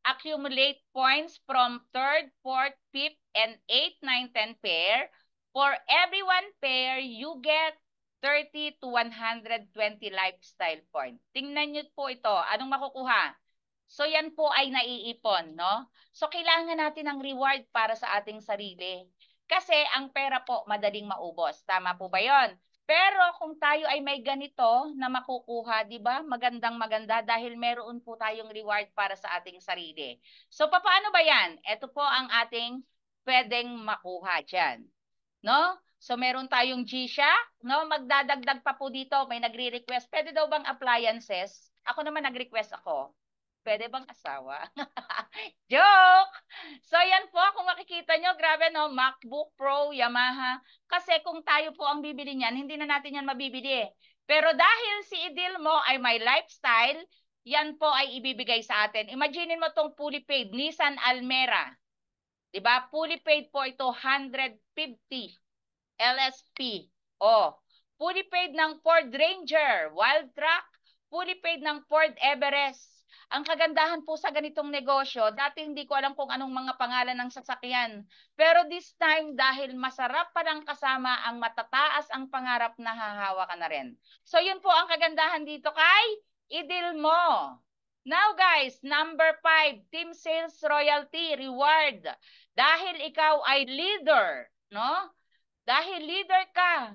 accumulate points from 3rd, 4th, 5th, and 8th, 9th, 10th pair. For every one pair, you get 30 to 120 lifestyle points. Tingnan nyo po ito. Anong makukuha? So yan po ay naiipon, no? So kailangan natin ng reward para sa ating sarili. Kasi ang pera po madaling maubos. Tama po ba yon? Pero kung tayo ay may ganito na makukuha, di ba? Magandang maganda dahil meron po tayong reward para sa ating sarili. So paano ba yan? Ito po ang ating pwedeng makuha dyan. No? So meron tayong G-Shock, no? Magdadagdag pa po dito, may nagre-request. Pwede daw bang appliances? Ako naman nag-request ako. Pwede bang asawa? Joke! So yan po, kung makikita nyo, grabe no, MacBook Pro, Yamaha. Kasi kung tayo po ang bibili niyan, hindi na natin yan mabibili. Pero dahil si Idil mo ay may lifestyle, yan po ay ibibigay sa atin. Imagine mo tong fully paid, Nissan Almera. Diba? Fully paid po ito, 150 LSP. Oh, fully paid ng Ford Ranger, Wild Truck, fully paid ng Ford Everest. Ang kagandahan po sa ganitong negosyo, dati hindi ko alam kung anong mga pangalan ng sasakyan. Pero this time, dahil masarap pa lang kasama ang matataas ang pangarap na hahawa ka na rin. So yun po ang kagandahan dito kay Idil mo. Now guys, number 5, team sales royalty reward. Dahil ikaw ay leader, no? Dahil leader ka,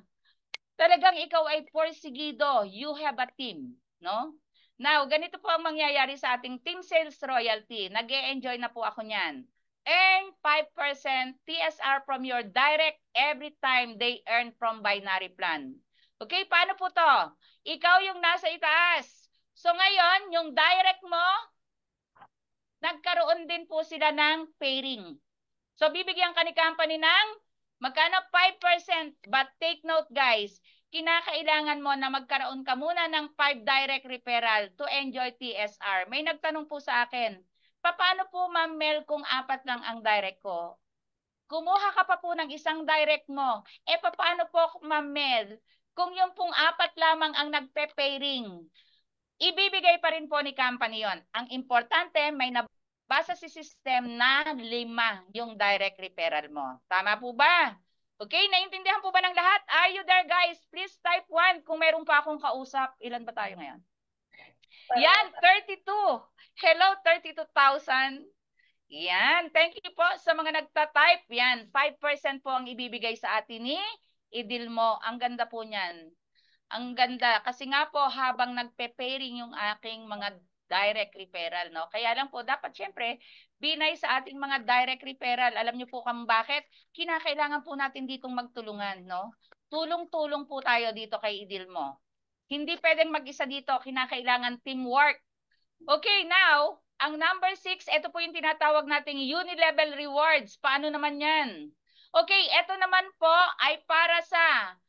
talagang ikaw ay porsigido. You have a team, no? Now, ganito po ang mangyayari sa ating team sales royalty. Nag-e-enjoy na po ako niyan. Earn 5% TSR from your direct every time they earn from binary plan. Okay, paano po to? Ikaw yung nasa itaas. So ngayon, yung direct mo, nagkaroon din po sila ng pairing. So bibigyan ka ni company ng magkano 5%. But take note guys, kinakailangan mo na magkaroon ka muna ng 5 direct referral to enjoy TSR. May nagtanong po sa akin, paano po Ma'am Mel kung 4 lang ang direct ko? Kumuha ka pa po ng isang direct mo. Paano po Ma'am Mel kung yung pong 4 lamang ang nagpe-pairing? Ibibigay pa rin po ni company yon. Ang importante, may nabasa si system na 5 yung direct referral mo. Tama po ba? Okay, naintindihan po ba ng lahat? Are you there guys? Please type 1 kung meron pa akong kausap. Ilan ba tayo ngayon? Yan, 32. Hello, 32,000. Yan, thank you po sa mga nagta-type. Yan, 5% po ang ibibigay sa atin ni Idilmo. Ang ganda po niyan. Ang ganda. Kasi nga po, habang nagpe-pairing yung aking mga direct referral, no? Kaya lang po, dapat syempre, binay sa ating mga direct referral. Alam niyo po kung bakit? Kinakailangan po natin ditong magtulungan, no? Tulong-tulong po tayo dito kay Idilmo. Hindi pwedeng mag-isa dito. Kinakailangan teamwork. Okay, now, ang number 6, ito po yung tinatawag nating uni-level rewards. Paano naman yan? Okay, ito naman po ay para sa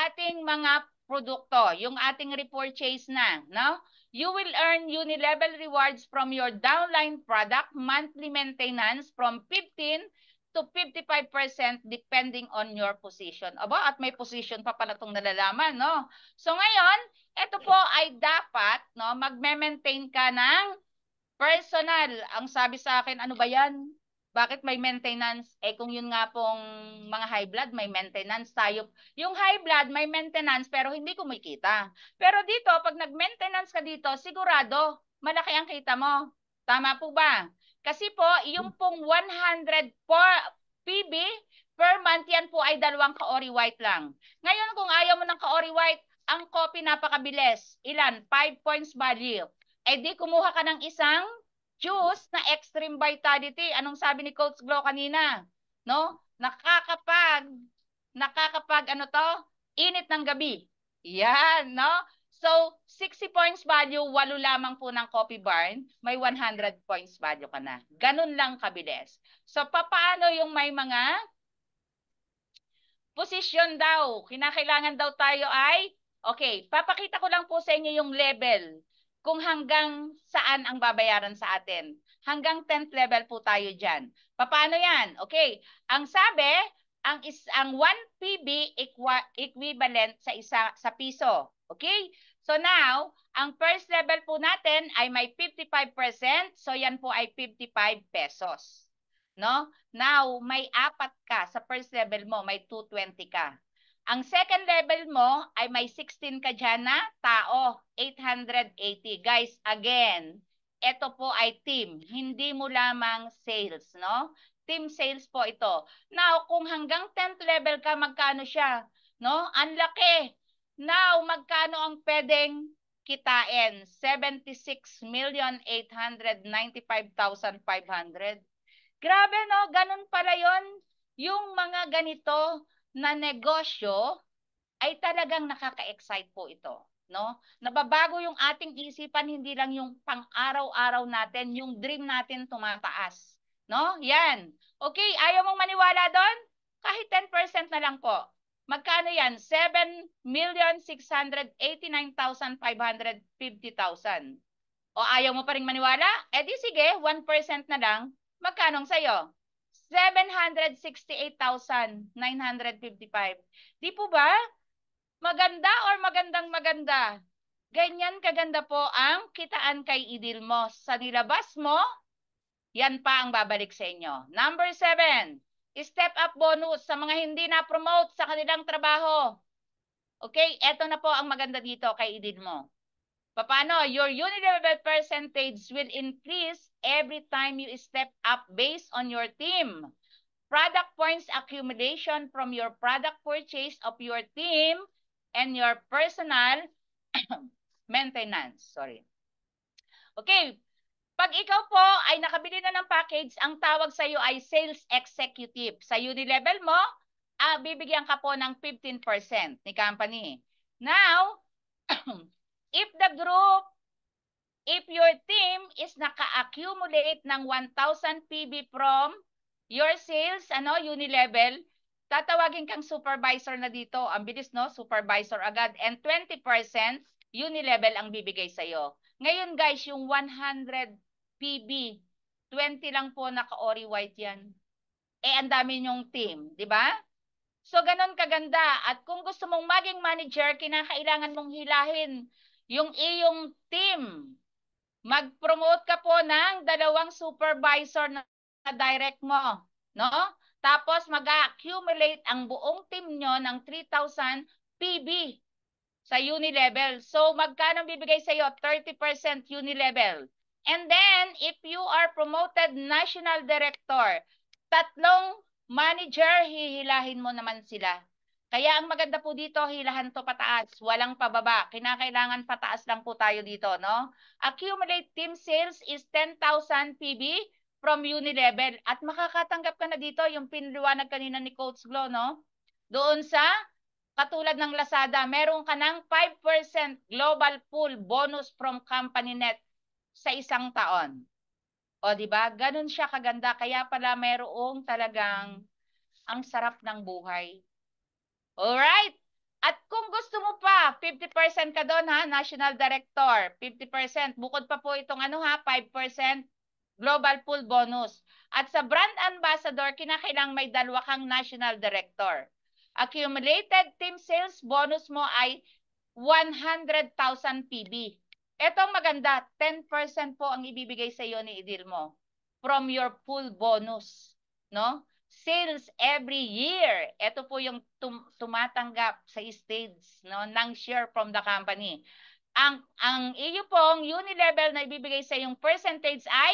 ating mga produkto, yung ating repurchase na, no? You will earn uni-level rewards from your downline product, monthly maintenance from 15 to 55% depending on your position. Aba, at may position pa pala itong nalalaman, no? So ngayon, ito po ay dapat, no, magme-maintain ka ng personal. Ang sabi sa akin, ano ba yan? Bakit may maintenance? Kung yun nga pong mga high blood, may maintenance tayo. Yung high blood, may maintenance pero hindi kumikita. Pero dito, pag nag-maintenance ka dito, sigurado, malaki ang kita mo. Tama po ba? Kasi po, yung pong 100 PB per month, yan po ay 2 Kaori White lang. Ngayon, kung ayaw mo ng Kaori White, ang coffee napakabilis. Ilan? 5 points value. Di kumuha ka ng isang juice na extreme vitality. Anong sabi ni Coach Glo kanina? No? Nakakapag ano to? Init ng gabi. Yan, no? So, 60 points value, 8 lamang po ng coffee barn, may 100 points value ka na. Ganun lang kabilis. So, paano yung may mga posisyon daw? Kinakailangan daw tayo ay, okay, papakita ko lang po sa inyo yung level kung hanggang saan ang babayaran sa atin. Hanggang 10th level po tayo dyan. Paano yan? Okay. Ang sabi, ang 1 PB equivalent sa piso. Okay? So now, ang first level po natin ay may 55%. So yan po ay 55 pesos. No? Now, may 4 ka sa first level mo, may 220 ka. Ang second level mo ay may 16 ka dyan na tao, 880. Guys, again, ito po ay team, hindi mo lamang sales, no? Team sales po ito. Now, kung hanggang 10th level ka, magkano siya? No? Ang laki. Now, magkano ang pwedeng kitain? 76,895,500. Grabe, no? Ganun pala yon. Yung mga ganito na negosyo ay talagang nakaka-excite po ito, no? Nababago yung ating isipan, hindi lang yung pang-araw-araw natin, yung dream natin tumataas, no? Yan. Okay, ayaw mong maniwala doon? Kahit 10% na lang po. Magkano yan? 7,689,550,000. O ayaw mo pa rin maniwala? Di sige, 1% na lang. Magkano sa'yo? 768,955. Di po ba? Maganda or magandang maganda? Ganyan kaganda po ang kitaan kay Idilmo. Sa nilabas mo, yan pa ang babalik sa inyo. Number 7, step up bonus sa mga hindi na-promote sa kanilang trabaho. Okay, eto na po ang maganda dito kay Idilmo. Paano? Your unilevel percentage will increase every time you step up based on your team. Product points accumulation from your product purchase of your team and your personal maintenance. Sorry. Okay. Pag ikaw po ay nakabili na ng package, ang tawag sa iyo ay sales executive. Sa unilevel mo, bibigyan ka po ng 15% ni company. Now, if the group, if your team is naka-accumulate ng 1,000 PB from your sales, unilevel, tatawagin kang supervisor na dito. Ang bilis, no? Supervisor agad. And 20% unilevel ang bibigay sa'yo. Ngayon, guys, yung 100 PB, 20 lang po naka-ori white yan. Ang dami nyong team, di ba? So, ganon kaganda. At kung gusto mong maging manager, kinakailangan mong hilahin yung iyong team. Mag-promote ka po ng 2 supervisor na direct mo. No? Tapos, mag-accumulate ang buong team nyo ng 3,000 PB sa unilevel. So, magkano bibigay sa iyo? 30% unilevel. And then, if you are promoted national director, 3 manager, hihilahin mo naman sila. Kaya ang maganda po dito, hilahan to pataas, walang pababa. Kinakailangan pataas lang po tayo dito, no? Accumulate team sales is 10,000 PB from unilevel. At makakatanggap ka na dito, yung pinliwanag kanina ni Coach Glo, no? Doon sa katulad ng Lazada, meron ka ng 5% global pool bonus from company net sa isang taon. O, di ba? Ganun siya kaganda. Kaya pala merong talagang ang sarap ng buhay. Alright? At kung gusto mo pa, 50% ka doon ha, National Director. 50%. Bukod pa po itong 5% global pool bonus. At sa brand ambassador, kinakailang may 2 kang National Director. Accumulated team sales bonus mo ay 100,000 PB. Etong maganda, 10% po ang ibibigay sa iyo ni Idil mo from your full bonus, no? Sales every year. Ito po yung tumatanggap sa stage, no, ng share from the company. Ang iyo pong unilevel na ibibigay sa yung percentage ay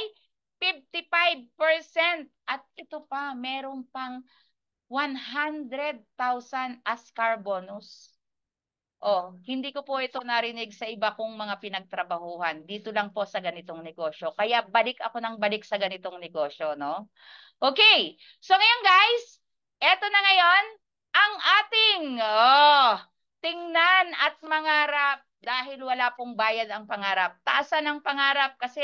55%. At ito pa, meron pang 100,000 as car bonus. Oh, hindi ko po ito narinig sa iba kong mga pinagtrabahuhan. Dito lang po sa ganitong negosyo. Kaya balik ako ng balik sa ganitong negosyo, no? Okay. So ngayon guys, eto na ngayon ang ating tingnan at mangarap dahil wala pong bayad ang pangarap. Taasan ng pangarap kasi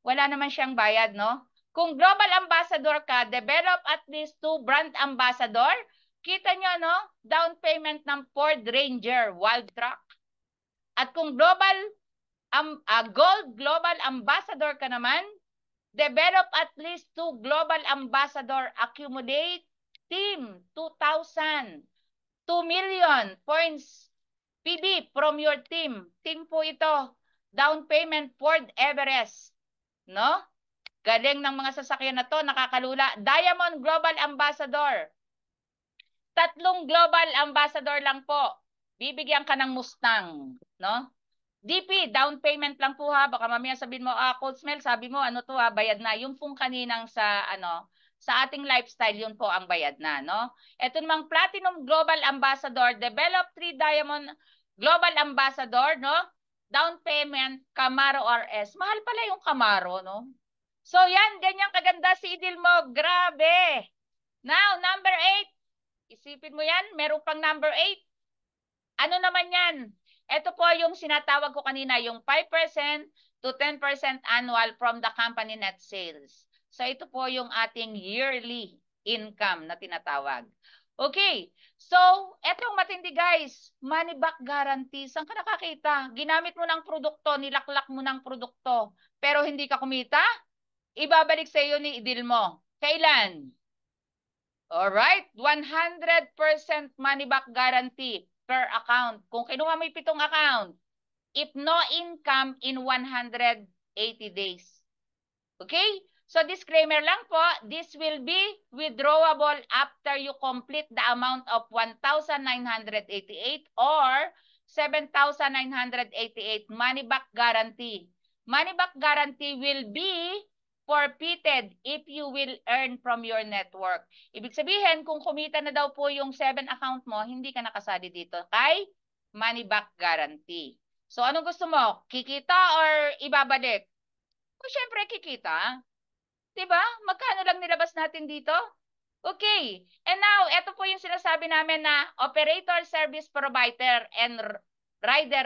wala naman siyang bayad, no? Kung global ambassador ka, develop at least 2 brand ambassador. Kita nyo, no? Down payment ng Ford Ranger Wild Truck. At kung Gold Global Ambassador ka naman, develop at least 2 Global Ambassador. Accumulate team 2,000. 2 million points PB from your team. Team po ito. Down payment Ford Everest. No? Galing ng mga sasakyan na to, nakakalula. Diamond Global Ambassador. 3 global ambassador lang po. Bibigyan ka ng Mustang, no? DP, down payment lang po ha. Baka mamaya sabihin mo, Coach Mel, sabi mo, bayad na. Yung pong kaninang sa ating lifestyle, yun po ang bayad na, no? Ito namang Platinum Global Ambassador, develop 3 Diamond Global Ambassador, no? Down payment, Camaro RS. Mahal pala yung Camaro, no? So yan, ganyan kaganda si Idil mo. Grabe! Now, number 8. Isipin mo yan, meron pang number 8. Ano naman yan? Ito po yung sinatawag ko kanina, yung 5% to 10% annual from the company net sales. So ito po yung ating yearly income na tinatawag. Okay, so etong matindi guys, money back guarantee. Saan ka nakakita? Ginamit mo ng produkto, nilaklak mo ng produkto, pero hindi ka kumita? Ibabalik sa iyo ni Idil mo. Kailan? Alright, 100% money back guarantee per account. Kung kinuha mo yung 7 account, if no income in 180 days. Okay? So disclaimer lang po, this will be withdrawable after you complete the amount of 1,988 or 7,988 money back guarantee. Money back guarantee will be forfeited if you will earn from your network. Ibig sabihin, kung kumita na daw po yung 7 account mo, hindi ka nakasali dito kay money back guarantee. So, anong gusto mo? Kikita or ibabalik? O, syempre, kikita. Diba? Magkano lang nilabas natin dito? Okay. And now, ito po yung sinasabi namin na operator service provider and rider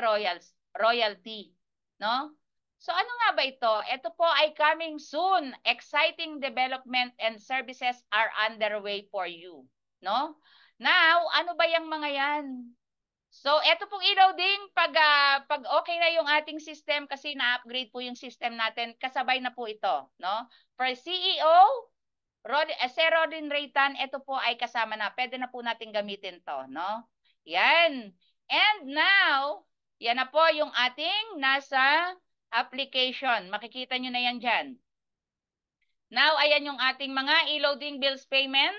royalty. No? So ano nga ba ito? Ito po ay coming soon. Exciting development and services are underway for you. No? Now, ano ba yung mga yan? So, ito pong e-loading, pag okay na yung ating system kasi na-upgrade po yung system natin, kasabay na po ito. No? For CEO, Sir Rodin Raytan, ito po ay kasama na. Pwede na po natin gamitin to, no? Yan. And now, yan na po yung ating nasa application. Makikita nyo na yan dyan. Now, ayan yung ating mga e-loading bills payment.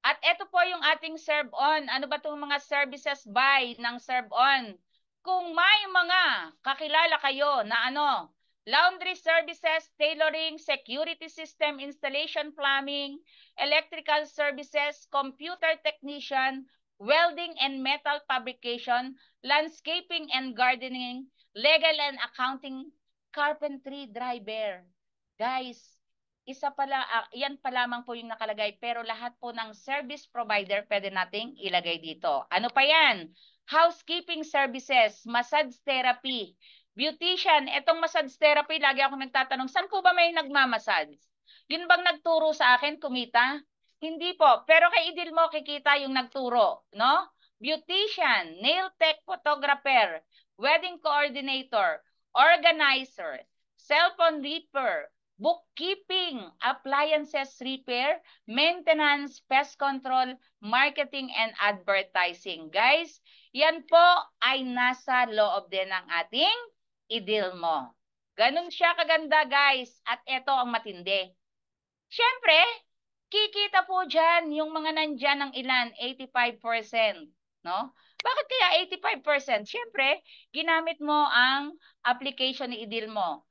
At ito po yung ating serve on. Ano ba itong mga services by ng serve on? Kung may mga kakilala kayo na ano, laundry services, tailoring, security system installation, plumbing, electrical services, computer technician, welding and metal fabrication, landscaping and gardening, legal and accounting, carpentry driver. Guys, isa pala, yan pa lamang po yung nakalagay, pero lahat po ng service provider pwede nating ilagay dito. Ano pa yan? Housekeeping services, massage therapy, beautician. Etong massage therapy, lagi ako nagtatanong, saan po ba may nagmamassage? Yun bang nagturo sa akin, kumita? Hindi po, pero kay Idil mo kikita yung nagturo, no? Beautician, nail tech photographer, wedding coordinator, organizer, cellphone repair, bookkeeping, appliances repair, maintenance, pest control, marketing, and advertising. Guys, yan po ay nasa loob din ng ating Idil mo. Ganun siya kaganda, guys. At ito ang matindi. Siyempre, kikita po dyan yung mga nandyan ng ilan, 85%. No? Bakit kaya 85%? Siyempre, ginamit mo ang application ni Idil mo.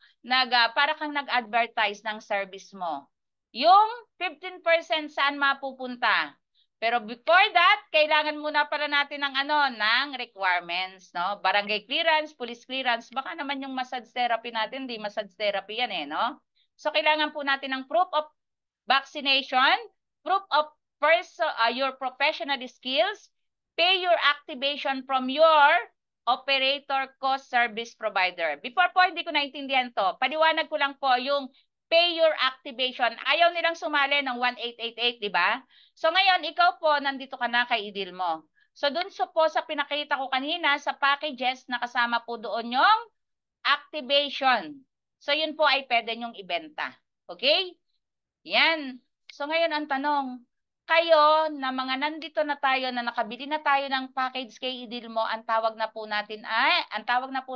Para kang nag-advertise ng service mo. Yung 15% saan mapupunta? Pero before that, kailangan muna pala natin ng requirements, no? Barangay clearance, police clearance, baka naman yung massage therapy natin, di massage therapy yan no? So kailangan po natin ng proof of vaccination, proof of your professional skills, pay your activation from your operator cost service provider. Before po, hindi ko naintindihan to. Paliwanag ko lang po yung pay your activation. Ayaw nilang sumali ng 1888, di ba? So ngayon, ikaw po, nandito ka na kay Idil mo. So dun po sa pinakita ko kanina sa packages, nakasama po doon yung activation. So yun po ay pwede nyong ibenta. Okay? Yan. So ngayon ang tanong, kayo na mga nandito na tayo na nakabili na tayo ng package kay Idil mo, ang tawag na po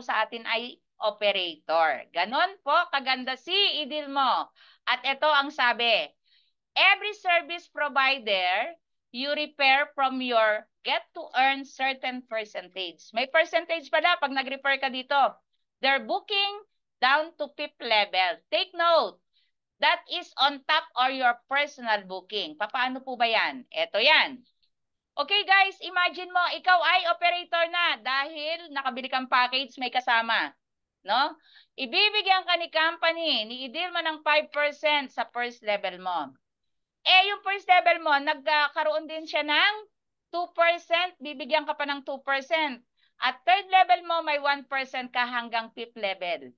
sa atin ay operator. Ganon po kaganda si Idil mo. At ito ang sabi, every service provider you repair from your get to earn certain percentage. May percentage pala pag nag-repair ka dito. They're booking down to 5th level. Take note. That is on top or your personal booking. Paano po ba yan? Ito yan. Okay guys, imagine mo, ikaw ay operator na dahil nakabili kang package, may kasama. No? Ibibigyan ka ni company, ni Idil mo ng 5% sa first level mo. Yung first level mo, nagkaroon din siya ng 2%, bibigyan ka pa ng 2%. At third level mo, may 1% ka hanggang 5th level.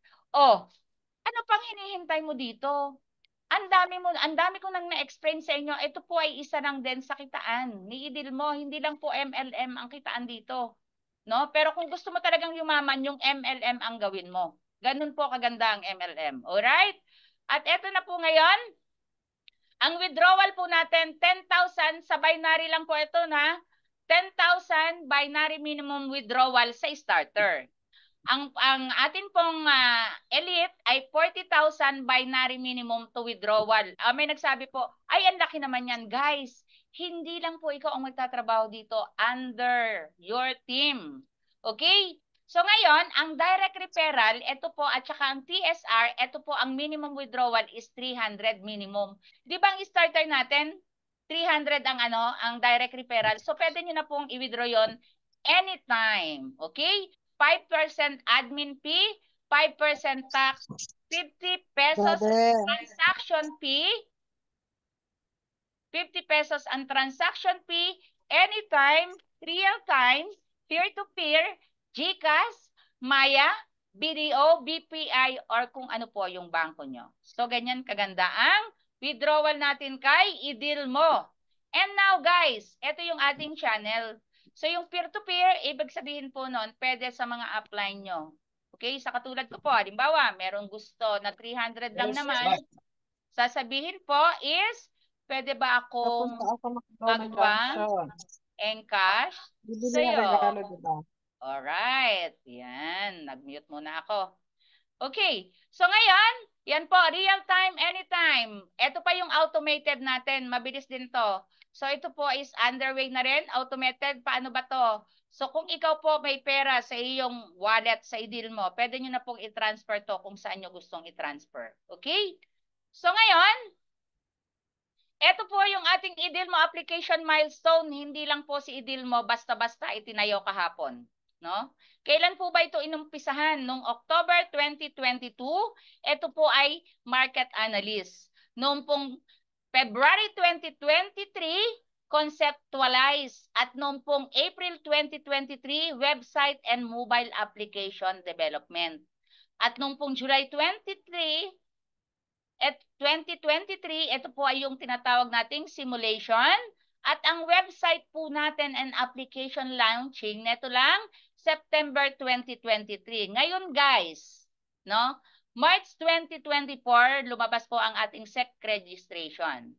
Ano pang hinihintay mo dito? Ang dami ko nang na-explain sa inyo. Ito po ay isa lang din sa kitaan ni Idil mo. Hindi lang po MLM ang kitaan dito. No? Pero kung gusto mo talagang yumaman, yung MLM ang gawin mo. Ganun po kaganda ang MLM. Alright? At ito na po ngayon. Ang withdrawal po natin, 10,000 sa binary lang po ito na 10,000 binary minimum withdrawal sa starter. Ang atin pong elite ay 40,000 binary minimum to withdrawal. May nagsabi po, ay ang laki naman yan guys. Hindi lang po ikaw ang magtatrabaho dito under your team. Okay? So ngayon, ang direct referral, ito po, at saka ang TSR, ito po, ang minimum withdrawal is 300 minimum. Di ba ang starter natin, 300 ang ang direct referral. So pwede nyo na pong i-withdraw yon anytime. Okay? 5% admin fee, 5% tax, 50 pesos transaction fee, 50 pesos ang transaction fee, anytime, real time, peer-to-peer, GCash, Maya, BDO, BPI, or kung ano po yung bangko nyo. So, ganyan kaganda ang withdrawal natin kay Idilmo. And now, guys, ito yung ating channel. So, yung peer-to-peer, ibig sabihin po nun, pwede sa mga upline nyo. Okay? Sa katulad ko po, halimbawa, merong gusto na 300 lang naman. Sasabihin po is, pwede ba akong mag-encash sa'yo? Alright. Yan. Nag-mute muna ako. Okay. So ngayon, yan po, real time, anytime. Ito pa yung automated natin. Mabilis din to. So ito po is underway na rin. Automated. Paano ba to? So kung ikaw po may pera sa iyong wallet, sa idil mo, pwede nyo na pong i-transfer to kung saan nyo gustong i-transfer. Okay? So ngayon, ito po yung ating Idilmo application milestone. Hindi lang po si Idilmo basta-basta itinayo kahapon. No? Kailan po ba ito inumpisahan? Noong October 2022, ito po ay market analyst. Noong pong February 2023, conceptualize. At noong pong April 2023, website and mobile application development. At noong pong July 23, at 2023, ito po ay yung tinatawag nating simulation. At ang website po natin and application launching, neto lang, September 2023. Ngayon guys, no? March 2024, lumabas po ang ating SEC registration.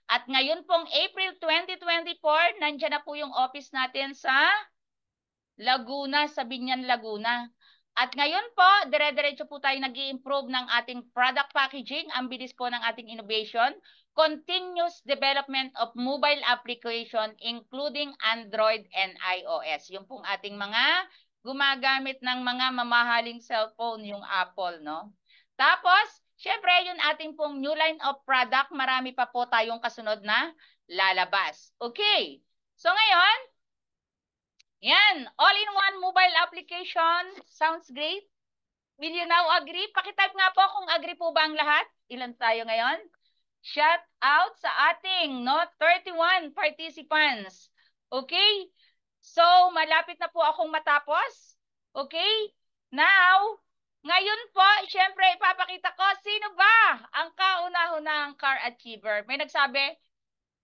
At ngayon pong April 2024, nandiyan na po yung office natin sa Laguna, sa Binyan, Laguna. At ngayon po, dire-diretso po tayo nag-i-improve ng ating product packaging. Ang bilis po ng ating innovation. Continuous development of mobile application including Android and iOS. Yung pong ating mga gumagamit ng mga mamahaling cellphone, yung Apple, no? Tapos, syempre, yung ating pong new line of product, marami pa po tayong kasunod na lalabas. Okay. So ngayon, yan, all-in-one mobile application. Sounds great. Will you now agree? Pakitype nga po kung agree po ba ang lahat. Ilan tayo ngayon? Shout out sa ating 31 participants. Okay? So, malapit na po akong matapos. Okay? Now, ngayon po, syempre ipapakita ko sino ba ang kauna-unahang car achiever. May nagsabi,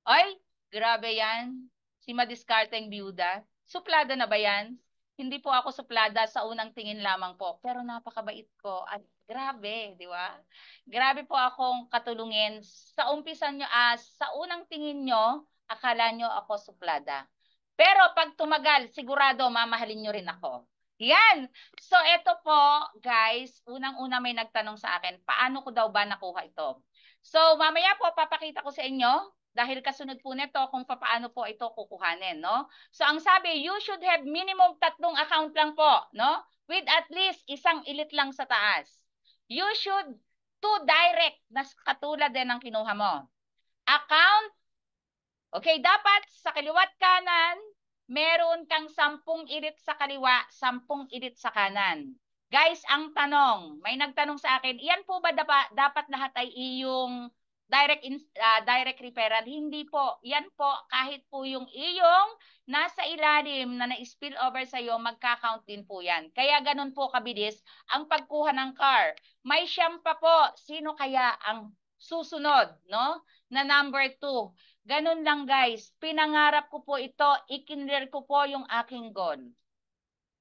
ay, grabe yan. Si madiskarteng byuda. Suplada na ba yan? Hindi po ako suplada sa unang tingin lamang po. Pero napakabait ko. At grabe, di ba? Grabe po akong katulungin. Sa umpisan nyo, sa unang tingin nyo, akala nyo ako suplada. Pero pag tumagal, sigurado mamahalin nyo rin ako. Yan. So, ito po, guys, unang-una may nagtanong sa akin, paano ko daw ba nakuha ito? So, mamaya po, papakita ko sa inyo dahil kasunod po nito kung paano po ito kukuhanin, no? So, ang sabi, you should have minimum 3 account lang po, no? With at least isang elite lang sa taas. You should 2 direct na katulad din ng kinuha mo. Account, okay, dapat sa kaliwat kanan, meron kang 10 elite sa kaliwa, 10 elite sa kanan. Guys, ang tanong, may nagtanong sa akin, iyan po ba dapat lahat ay iyong direct referral? Hindi po. Yan po, kahit po yung iyong nasa ilalim na na-spill over sa iyo, magka-count din po yan. Kaya ganun po kabilis ang pagkuha ng car. May siyam pa po. Sino kaya ang susunod, no? Na number 2. Ganun lang guys. Pinangarap ko po ito. Ikinler ko po yung aking goal.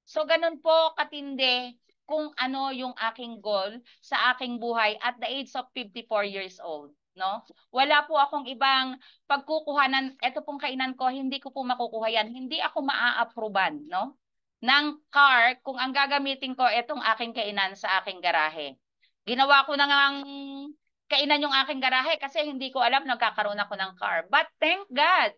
So ganun po katindi kung ano yung aking goal sa aking buhay at the age of 54 years old. No? Wala po akong ibang pagkukuhanan. Ito pong kainan ko, hindi ko po makukuha yan. Hindi ako maa-approvean, no? Ng car kung ang gagamitin ko itong aking kainan sa aking garahe. Ginawa ko na ngang kainan yung aking garahe kasi hindi ko alam nagkakaroon ako ng car. But thank God,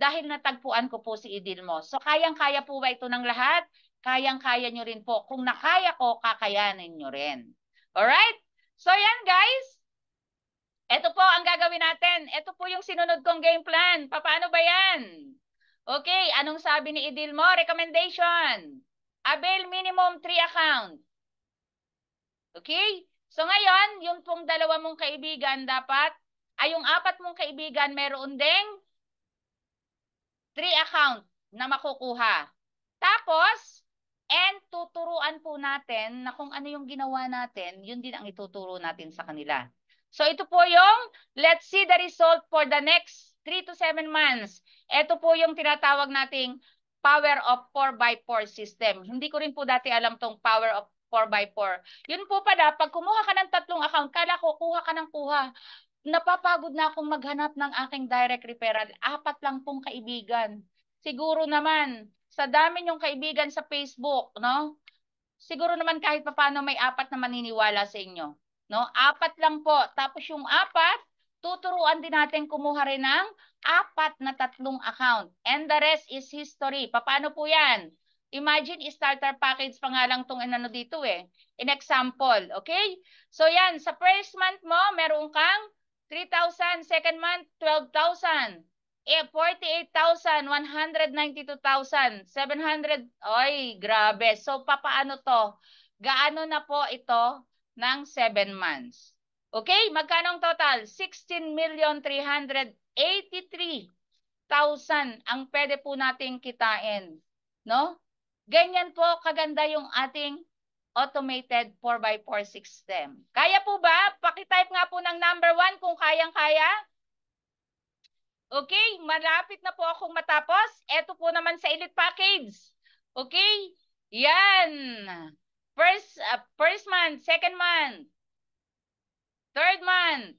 dahil natagpuan ko po si Idilmo. So kayang-kaya po ba ito ng lahat? kayang-kaya nyo rin po. Kung nakaya ko, kakayanin nyo rin. Alright? So yan guys, ito po ang gagawin natin. Ito po yung sinunod kong game plan. Paano ba yan? Okay, anong sabi ni Idil mo? Recommendation. Avail minimum 3 account. Okay? So ngayon, yung pong dalawa mong kaibigan dapat, ay yung 4 mong kaibigan, meron ding 3 account na makukuha. Tapos, and tuturuan po natin na kung ano yung ginawa natin, yun din ang ituturo natin sa kanila. So ito po yung, let's see the result for the next 3 to 7 months. Ito po yung tinatawag nating power of 4x4 system. Hindi ko rin po dati alam tong power of 4x4. Yun po pala, pag kumuha ka ng 3 account, kala ko kuha ka ng kuha. Napapagod na akong maghanap ng aking direct referral. 4 lang pong kaibigan. Siguro naman, sa dami niyong kaibigan sa Facebook, no? Siguro naman kahit papaano may 4 na maniniwala sa inyo. No? 4 lang po. Tapos yung 4, tuturuan din natin kumuha rin ng 4 na 3 account. And the rest is history. Paano po yan? Imagine, starter package pa nga lang itong inano dito eh. In example, okay? So yan, sa first month mo, meron kang 3,000. Second month, 12,000. 48,000, 192,000, 700. Ay, grabe. So, papaano to? Gaano na po ito ng 7 months? Okay, magkano ang total? 16,383,000 ang pwede po nating kitain. No? Ganyan po kaganda yung ating automated 4x4 system. Kaya po ba? Pakitype nga po ng number 1 kung kayang-kaya. Okay, malapit na po akong matapos. Ito po naman sa Elite Package. Okay? Yan. First month, second month, third month.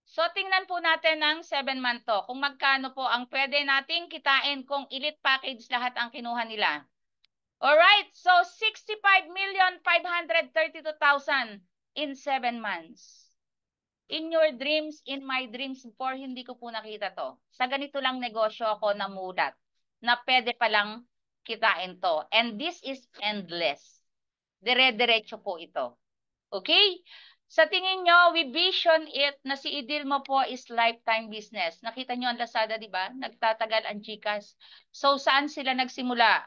So, tingnan po natin ng 7 month to. Kung magkano po ang pwede nating kitain kung Elite Package lahat ang kinuha nila. Alright, so 65,532,000 in 7 months. In your dreams, in my dreams before, hindi ko po nakita to. Sa ganito lang negosyo ako namulat na pwede palang kitain to. And this is endless. Dire-diretso po ito. Okay? Sa tingin nyo, we vision it na si Idil mo po is lifetime business. Nakita nyo ang Lazada, di ba? Nagtatagal ang Gcash. So, saan sila nagsimula?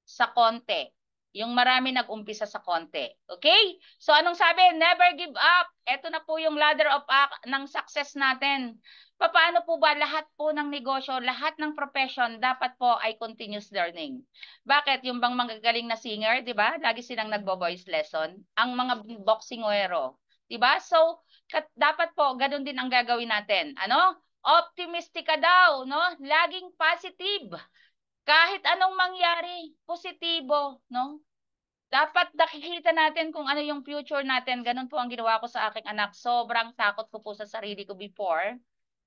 Sa konti. Yung marami nag-umpisa sa konti. Okay? So, anong sabi? Never give up. Ito na po yung ladder of ng success natin. Paano po ba lahat po ng negosyo, lahat ng profession, dapat po ay continuous learning. Bakit? Yung bang magagaling na singer, di ba? Lagi silang nagbo-voice lesson. Ang mga boxingero. Di ba? So, dapat po, ganun din ang gagawin natin. Ano? Optimistic ka daw, no? Laging positive. Kahit anong mangyari, positibo, no? Dapat nakikita natin kung ano yung future natin. Ganun po ang ginawa ko sa aking anak. Sobrang takot ko po sa sarili ko before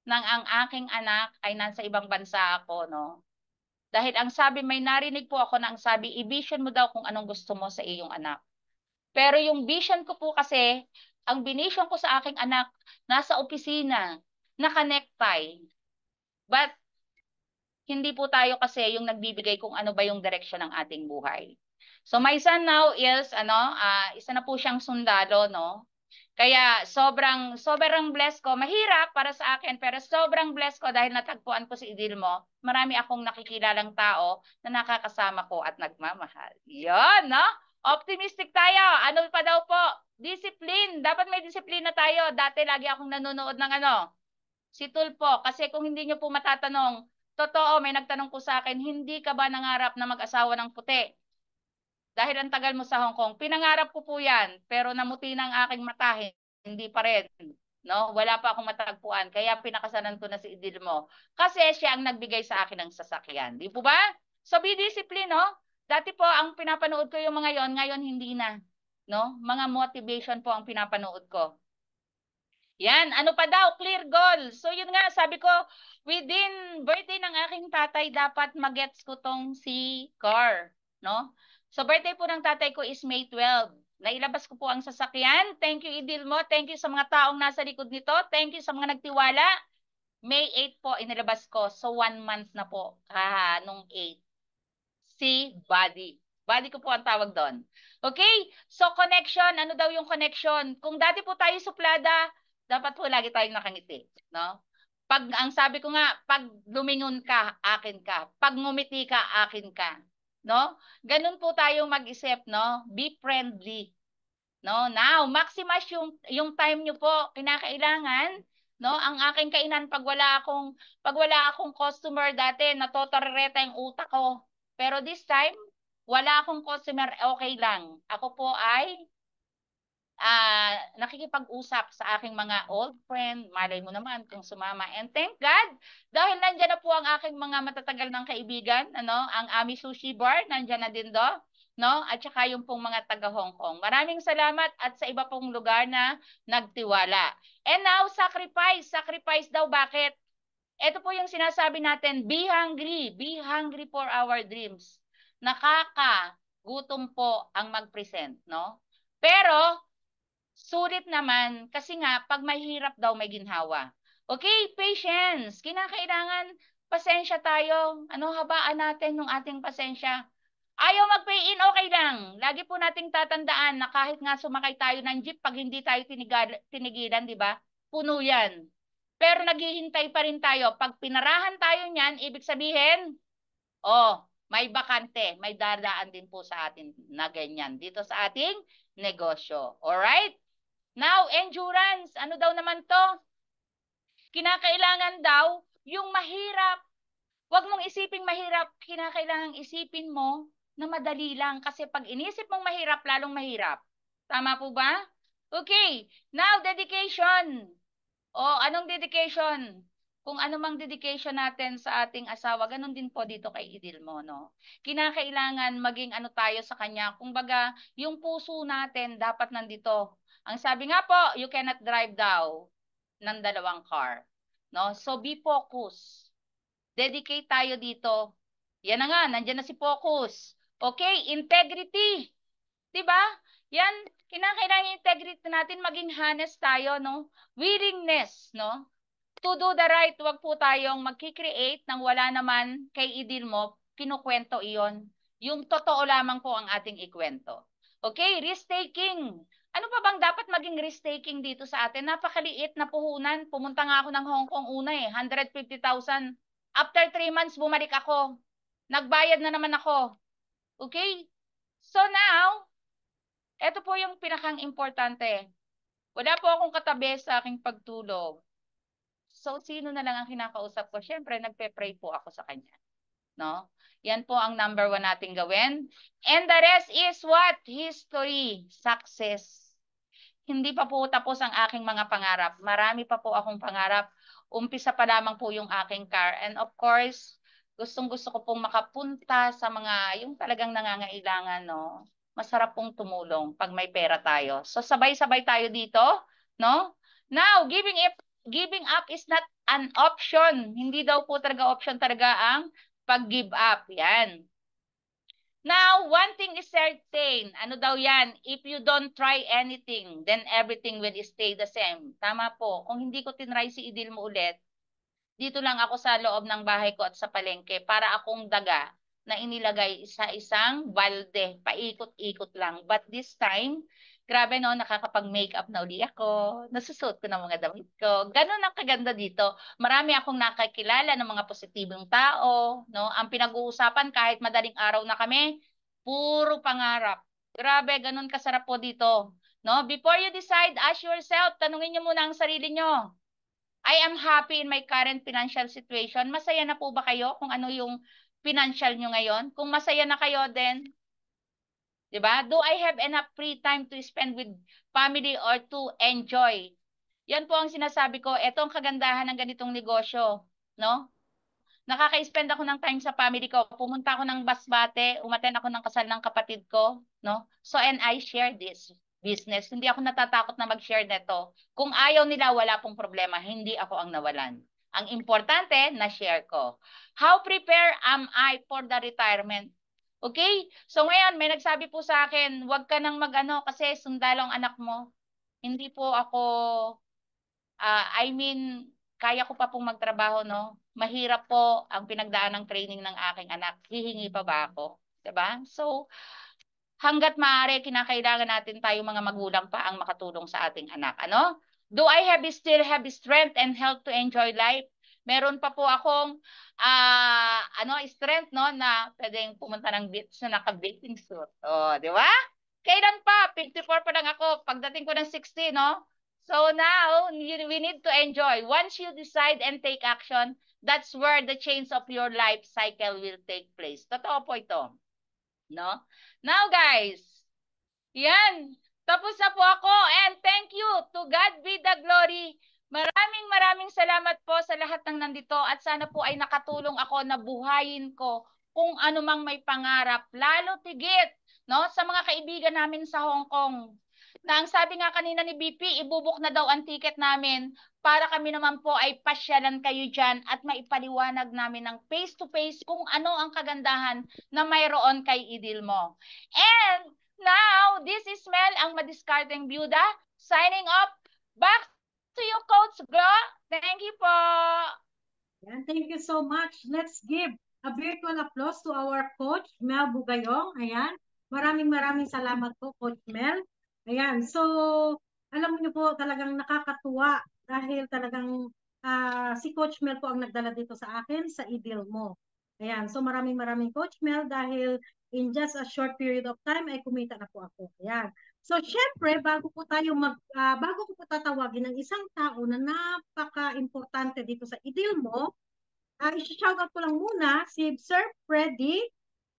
nang ang aking anak ay nasa ibang bansa ako, no? Dahil ang sabi, may narinig po ako na ang sabi, i-vision mo daw kung anong gusto mo sa iyong anak. Pero yung vision ko po kasi, ang binisyon ko sa aking anak, nasa opisina, naka-necktie. But hindi po tayo kasi yung nagbibigay kung ano ba yung direction ng ating buhay. So my son now is isa na po siyang sundalo, no? Kaya sobrang blessed ko. Mahirap para sa akin pero sobrang blessed ko dahil natagpuan ko si Idilmo. Marami akong nakikilalang tao na nakakasama ko at nagmamahal. 'Yon, no? Optimistic tayo. Ano pa daw po? Discipline. Dapat may disiplina tayo. Dati lagi akong nanonood ng si Tulpo. Kasi kung hindi niyo po matatanong, totoo, may nagtanong po sa akin, hindi ka ba nangarap na mag-asawa ng puti? Dahil ang tagal mo sa Hong Kong. Pinangarap ko po yan, pero namuti ng aking mata, hindi pa rin. No? Wala pa akong matagpuan. Kaya pinakasalan ko na si Idilmo. Kasi siya ang nagbigay sa akin ng sasakyan. Di po ba? So be discipline, no? Dati po, ang pinapanood ko yung mga yon, ngayon hindi na. No? Mga motivation po ang pinapanood ko. Yan, ano pa daw? Clear goal. So yun nga, sabi ko, within birthday ng aking tatay, dapat magets ko tong si car. No? So birthday po ng tatay ko is May 12. Nailabas ko po ang sasakyan. Thank you, Idilmo. Thank you sa mga taong nasa likod nito. Thank you sa mga nagtiwala. May 8 po inilabas ko. So 1 month na po nung 8. si body. Body ko po ang tawag doon. Okay? So, connection. Ano daw yung connection? Kung dati po tayo suplada, dapat po lagi tayong nakangiti. No? Ang sabi ko nga, pag lumingon ka, akin ka. Pag ngumiti ka, akin ka. No? Ganun po tayo mag-isip, no? Be friendly. No? Now, maximize yung time nyo po. Kinakailangan, no? Ang aking kainan pag wala akong customer dati, natotorereta yung utak ko. Pero this time, wala akong customer, okay lang. Ako po ay nakikipag-usap sa aking mga old friend. Malay mo naman kung sumama. And thank God, dahil nandyan na po ang aking mga matatagal ng kaibigan, ano, ang Ami Sushi Bar, nandyan na din do, no? At saka yung pong mga taga Hong Kong. Maraming salamat at sa iba pong lugar na nagtiwala. And now, sacrifice. Sacrifice daw, bakit? Ito po yung sinasabi natin, be hungry. Be hungry for our dreams. Nakaka-gutom po ang mag-present, no? Pero, sulit naman, kasi nga, pag mahirap daw may ginhawa. Okay, patience. Kinakailangan, pasensya tayo. Ano, habaan natin yung ating pasensya. Ayaw mag-pay in, okay lang. Lagi po nating tatandaan na kahit nga sumakay tayo ng jeep, pag hindi tayo tinigilan, di ba? Puno yan. Pero naghihintay pa rin tayo. Pag pinarahan tayo niyan, ibig sabihin, oh, may bakante, may dadaan din po sa atin na ganyan dito sa ating negosyo. Alright? Now, endurance. Ano daw naman to? Kinakailangan daw yung mahirap. Huwag mong isiping mahirap. Kinakailangan isipin mo na madali lang. Kasi pag inisip mong mahirap, lalong mahirap. Tama po ba? Okay. Now, dedication. O, anong dedication? Kung ano mang dedication natin sa ating asawa, ganun din po dito kay Idil mo, no? Kinakailangan maging ano tayo sa kanya. Kumbaga, yung puso natin dapat nandito. Ang sabi nga po, you cannot drive daw ng dalawang car. No? So, be focused. Dedicate tayo dito. Yan na nga, nandiyan na si focus. Okay, integrity. 'Di ba? Yan, kinakailangan integrity natin, maging honest tayo, no? Willingness, no? To do the right, wag po tayong magki-create nang wala naman kay idil mo, kinukwento iyon. Yung totoo lamang po ang ating ikwento. Okay, risk-taking. Ano pa bang dapat maging risk-taking dito sa atin? Napakaliit na puhunan. Pumunta nga ako ng Hong Kong una 150,000. After 3 months, bumalik ako. Nagbayad na naman ako. Okay? So now, ito po yung pinakang importante. Wala po akong katabi sa aking pagtulog. So, sino na lang ang kinakausap ko? Siyempre, nagpe-pray po ako sa kanya. No? Yan po ang number 1 nating gawin. And the rest is what? History. Success. Hindi pa po tapos ang aking mga pangarap. Marami pa po akong pangarap. Umpisa pa lamang po yung aking car. And of course, gustong-gusto ko pong makapunta sa mga, yung talagang nangangailangan, no? Masarap pong tumulong pag may pera tayo. So, sabay-sabay tayo dito, no? Now, giving up is not an option. Hindi daw po talaga option talaga ang pag-give up. Yan. Now, one thing is certain. Ano daw yan? If you don't try anything, then everything will stay the same. Tama po. Kung hindi ko tinry si Idil mo ulit, dito lang ako sa loob ng bahay ko at sa palengke para akong daga na inilagay sa isang balde. Paikot-ikot lang. But this time, grabe no, nakakapag-makeup na uli ako. Nasusuot ko ng mga damit ko. Ganun ang kaganda dito. Marami akong nakakilala ng mga positibong tao. No? Ang pinag-uusapan kahit madaling araw na kami, puro pangarap. Grabe, ganun kasarap po dito. No? Before you decide, ask yourself, tanungin niyo muna ang sarili niyo. I am happy in my current financial situation. Masaya na po ba kayo kung ano yung financial nyo ngayon? Kung masaya na kayo, then, di ba? Do I have enough free time to spend with family or to enjoy? Yan po ang sinasabi ko. Ito ang kagandahan ng ganitong negosyo. No? Nakaka-spend ako ng time sa family ko. Pumunta ako ng Basbate, umaten ako ng kasal ng kapatid ko, no? So, and I share this business. Hindi ako natatakot na mag-share nito. Kung ayaw nila, wala pong problema. Hindi ako ang nawalan. Ang importante, na-share ko. How prepared am I for the retirement? Okay? So ngayon, may nagsabi po sa akin, huwag ka nang mag-ano kasi sundalo ang anak mo. Hindi po ako I mean, kaya ko pa pong magtrabaho, no? Mahirap po ang pinagdaan ng training ng aking anak. Hihingi pa ba ako? 'Diba? So, hangga't maaari, kinakailangan natin tayo mga magulang pa ang makatulong sa ating anak. Ano? Do I still have strength and health to enjoy life? Meron pa po akong strength no na pwedeng pumunta ng beach na naka-bathing suit. Oh, di ba? Kailan pa? 54 pa lang ako. Pagdating ko ng 60, no? So now, we need to enjoy. Once you decide and take action, that's where the change of your life cycle will take place. Totoo po ito. No? Now guys, yan. Tapos na po ako and thank you. To God be the glory. Maraming salamat po sa lahat ng nandito at sana po ay nakatulong ako na buhayin ko kung ano mang may pangarap. Lalo tigit no, sa mga kaibigan namin sa Hong Kong. Na ang sabi nga kanina ni BP, ibubuk na daw ang ticket namin para kami naman po ay pasyalan kayo dyan at maipaliwanag namin ng face-to-face kung ano ang kagandahan na mayroon kay Idil mo. And now, this is Mel, ang madiscarding byuda, signing off. Back to you, Coach Glo. Thank you po. Yan, thank you so much. Let's give a virtual applause to our coach, Mel Bugayong. Ayan. Maraming salamat po, Coach Mel. Ayan. So, alam niyo po, talagang nakakatuwa dahil talagang si Coach Mel po ang nagdala dito sa akin sa Idil mo. Ayan. So, maraming Coach Mel dahil in just a short period of time ay kumita na po ako. Ayan. So, syempre, bago ko po tatawagin ng isang tao na napaka-importante dito sa Idil mo, i-shoutout ko lang muna si Sir Freddy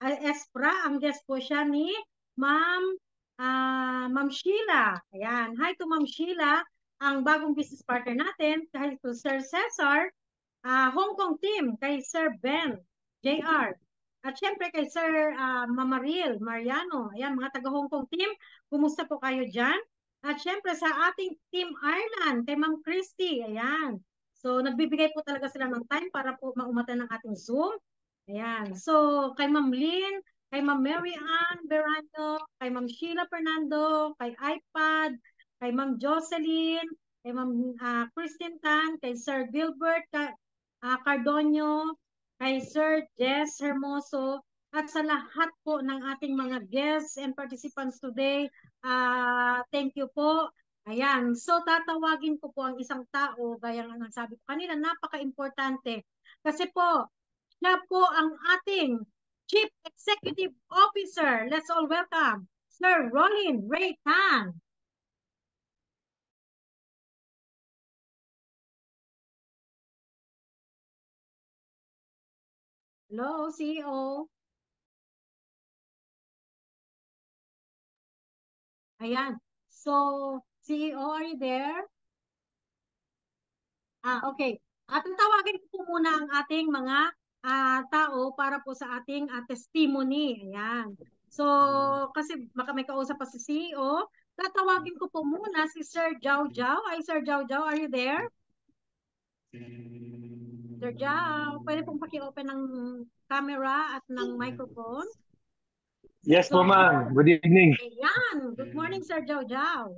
Espra. Ang guest po siya ni Ma'am Sheila. Ayan. Hi to Ma'am Sheila, ang bagong business partner natin. Hi to Sir Cesar, Hong Kong team, kay Sir Ben, JR. At syempre kay Sir Mamaril Mariano. Ayan, mga taga Hong Kong team, kumusta po kayo dyan? At syempre sa ating Team Ireland, kay Ma'am Christy. Ayan. So, nagbibigay po talaga sila ng time para po maumatan ng ating Zoom. Ayan. So, kay Ma'am Lynn, kay Ma'am Mary Ann Berando, kay Ma'am Sheila Fernando, kay iPad, kay Ma'am Jocelyn, kay Ma'am Christine Tan, kay Sir Gilbert Cardonio, kay Sir Jess Hermoso, at sa lahat po ng ating mga guests and participants today, thank you po. Ayan, so tatawagin ko po ang isang tao, gaya nga ng sabi ko kanina, napaka-importante. Kasi po, siya po ang ating Chief Executive Officer. Let's all welcome Sir Rolin Ray Tan. Hello, CEO. Ayan. So, CEO, are you there? Okay. At tawagin ko po muna ang ating mga tao para po sa ating testimony. Ayan. So, kasi baka may kausap pa si CEO, tatawagin ko po muna si Sir Jao Jao. Ay, Sir Jao Jao, are you there? Sir Jao, pwede pong paki-open ng camera at ng microphone? Yes po, ma'am. Good evening. Ayan. Good morning, Sir Jao Jao.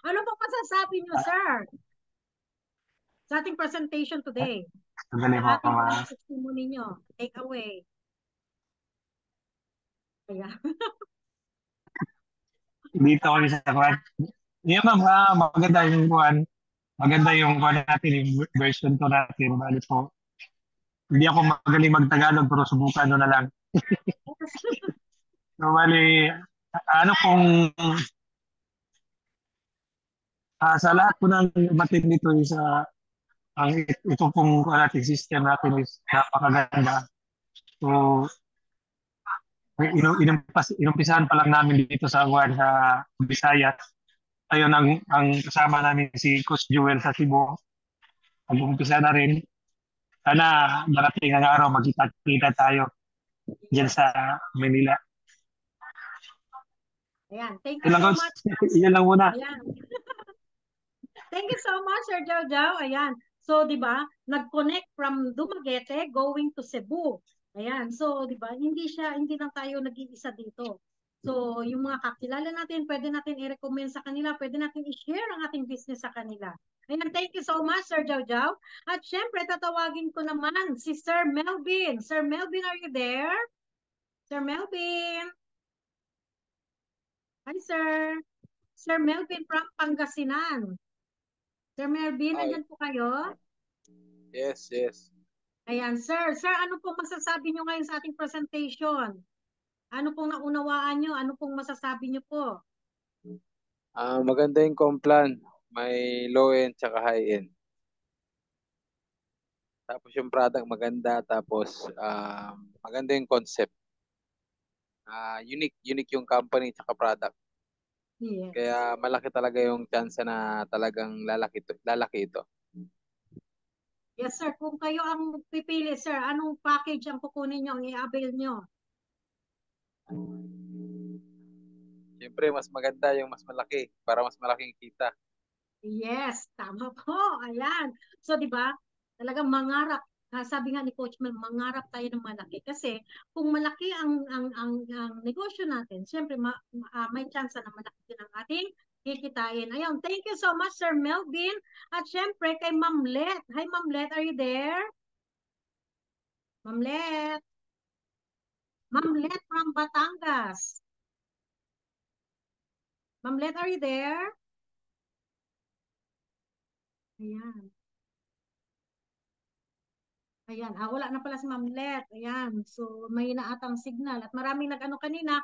Ano pong masasabi niyo, sir, sa ating presentation today? Sandali po, Sa ating ma'am. testimony niyo. Take away. Ayan. Dito kami sa kwan. Yeah, ma'am. Maganda yung kwan. Maganda yung kwan natin, yung version 2 natin. Bali po. Hindi ako magaling mag-Tagalog, pero subukan nyo na lang. So, bali, ano kung sa lahat po ng matin dito sa ito pong ating system natin is napakaganda. So, inumpisahan pa lang namin dito sa Juan sa Visayas. Ayun ang kasama namin si Coach Jewel sa Cebu. Mag-umpisa na rin. Sana darating ang araw magkita-kita tayo diyan sa Manila. Ayan. Thank you so much. Iyan lang muna. Ayan. Thank you so much, Sir Jao Jao. Ayan. So, di ba, nag-connect from Dumaguete going to Cebu. Ayan. So, di ba, hindi lang tayo nag-iisa dito. So, yung mga kakilala natin, pwede natin i-recommend sa kanila, pwede natin i-share ang ating business sa kanila. Ayan, thank you so much, Sir Jao Jao. At syempre, tatawagin ko naman si Sir Melvin. Sir Melvin, are you there? Sir Melvin. Hi, sir. Sir Melvin from Pangasinan. Sir Melvin, Hi. nandyan po kayo? Yes, yes. Ayan, sir. Sir, ano pong masasabi nyo ngayon sa ating presentation? Ano pong naunawaan nyo? Ano pong masasabi nyo po? Maganda yung Complan. May low end tsaka high end. Tapos yung product maganda. Tapos maganda yung concept. Unique yung company tsaka product. Yes. Kaya malaki talaga yung chance na talagang lalaki ito. Yes, sir. Kung kayo ang pipili, sir, anong package ang kukunin nyo, ang i-avail nyo? Siyempre, mas maganda yung mas malaki para mas malaking kita. Yes, tama po. Ayan. So, di ba? Talagang mangarap. Sabi nga ni Coach Mel, mangarap tayo ng malaki. Kasi kung malaki ang negosyo natin, siyempre may chance na malaki din ang ating kikitain. Ayun. Thank you so much, Sir Melvin. At siyempre kay Ma'am Let. Hi, Ma'am Let. Are you there? Ma'am Let. Ma'am Let from Batangas. Ma'am Let, are you there? Ayan. Ayan, wala na pala si Ma'am Let. Ayan, so may naatang signal. At maraming nag-ano kanina.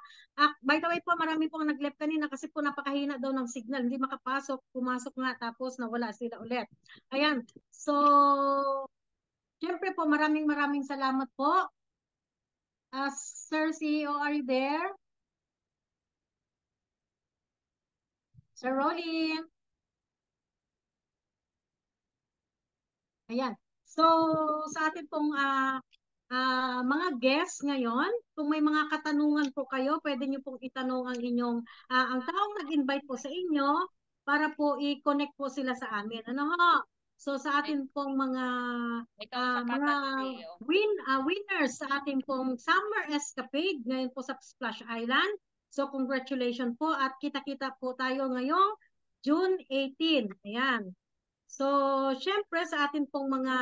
By the way po, marami pong nag-left kanina kasi po napakahina daw ng signal. Hindi makapasok, pumasok nga, tapos nawala sila ulit. Ayan, so, syempre po, maraming salamat po. Sir CEO, are you there? Sir Rolling. Ayan. So, sa atin pong mga guests ngayon, kung may mga katanungan po kayo, pwede nyo pong itanong ang inyong, ang taong nag-invite po sa inyo para po i-connect po sila sa amin. Ano ho? So, sa atin pong mga winners sa ating pong Summer Escapade ngayon po sa Splash Island. So, congratulations po at kita-kita po tayo ngayong June 18. Ayan. So, syempre sa atin pong mga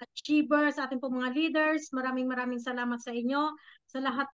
achievers, sa atin pong mga leaders, maraming salamat sa inyo. Sa lahat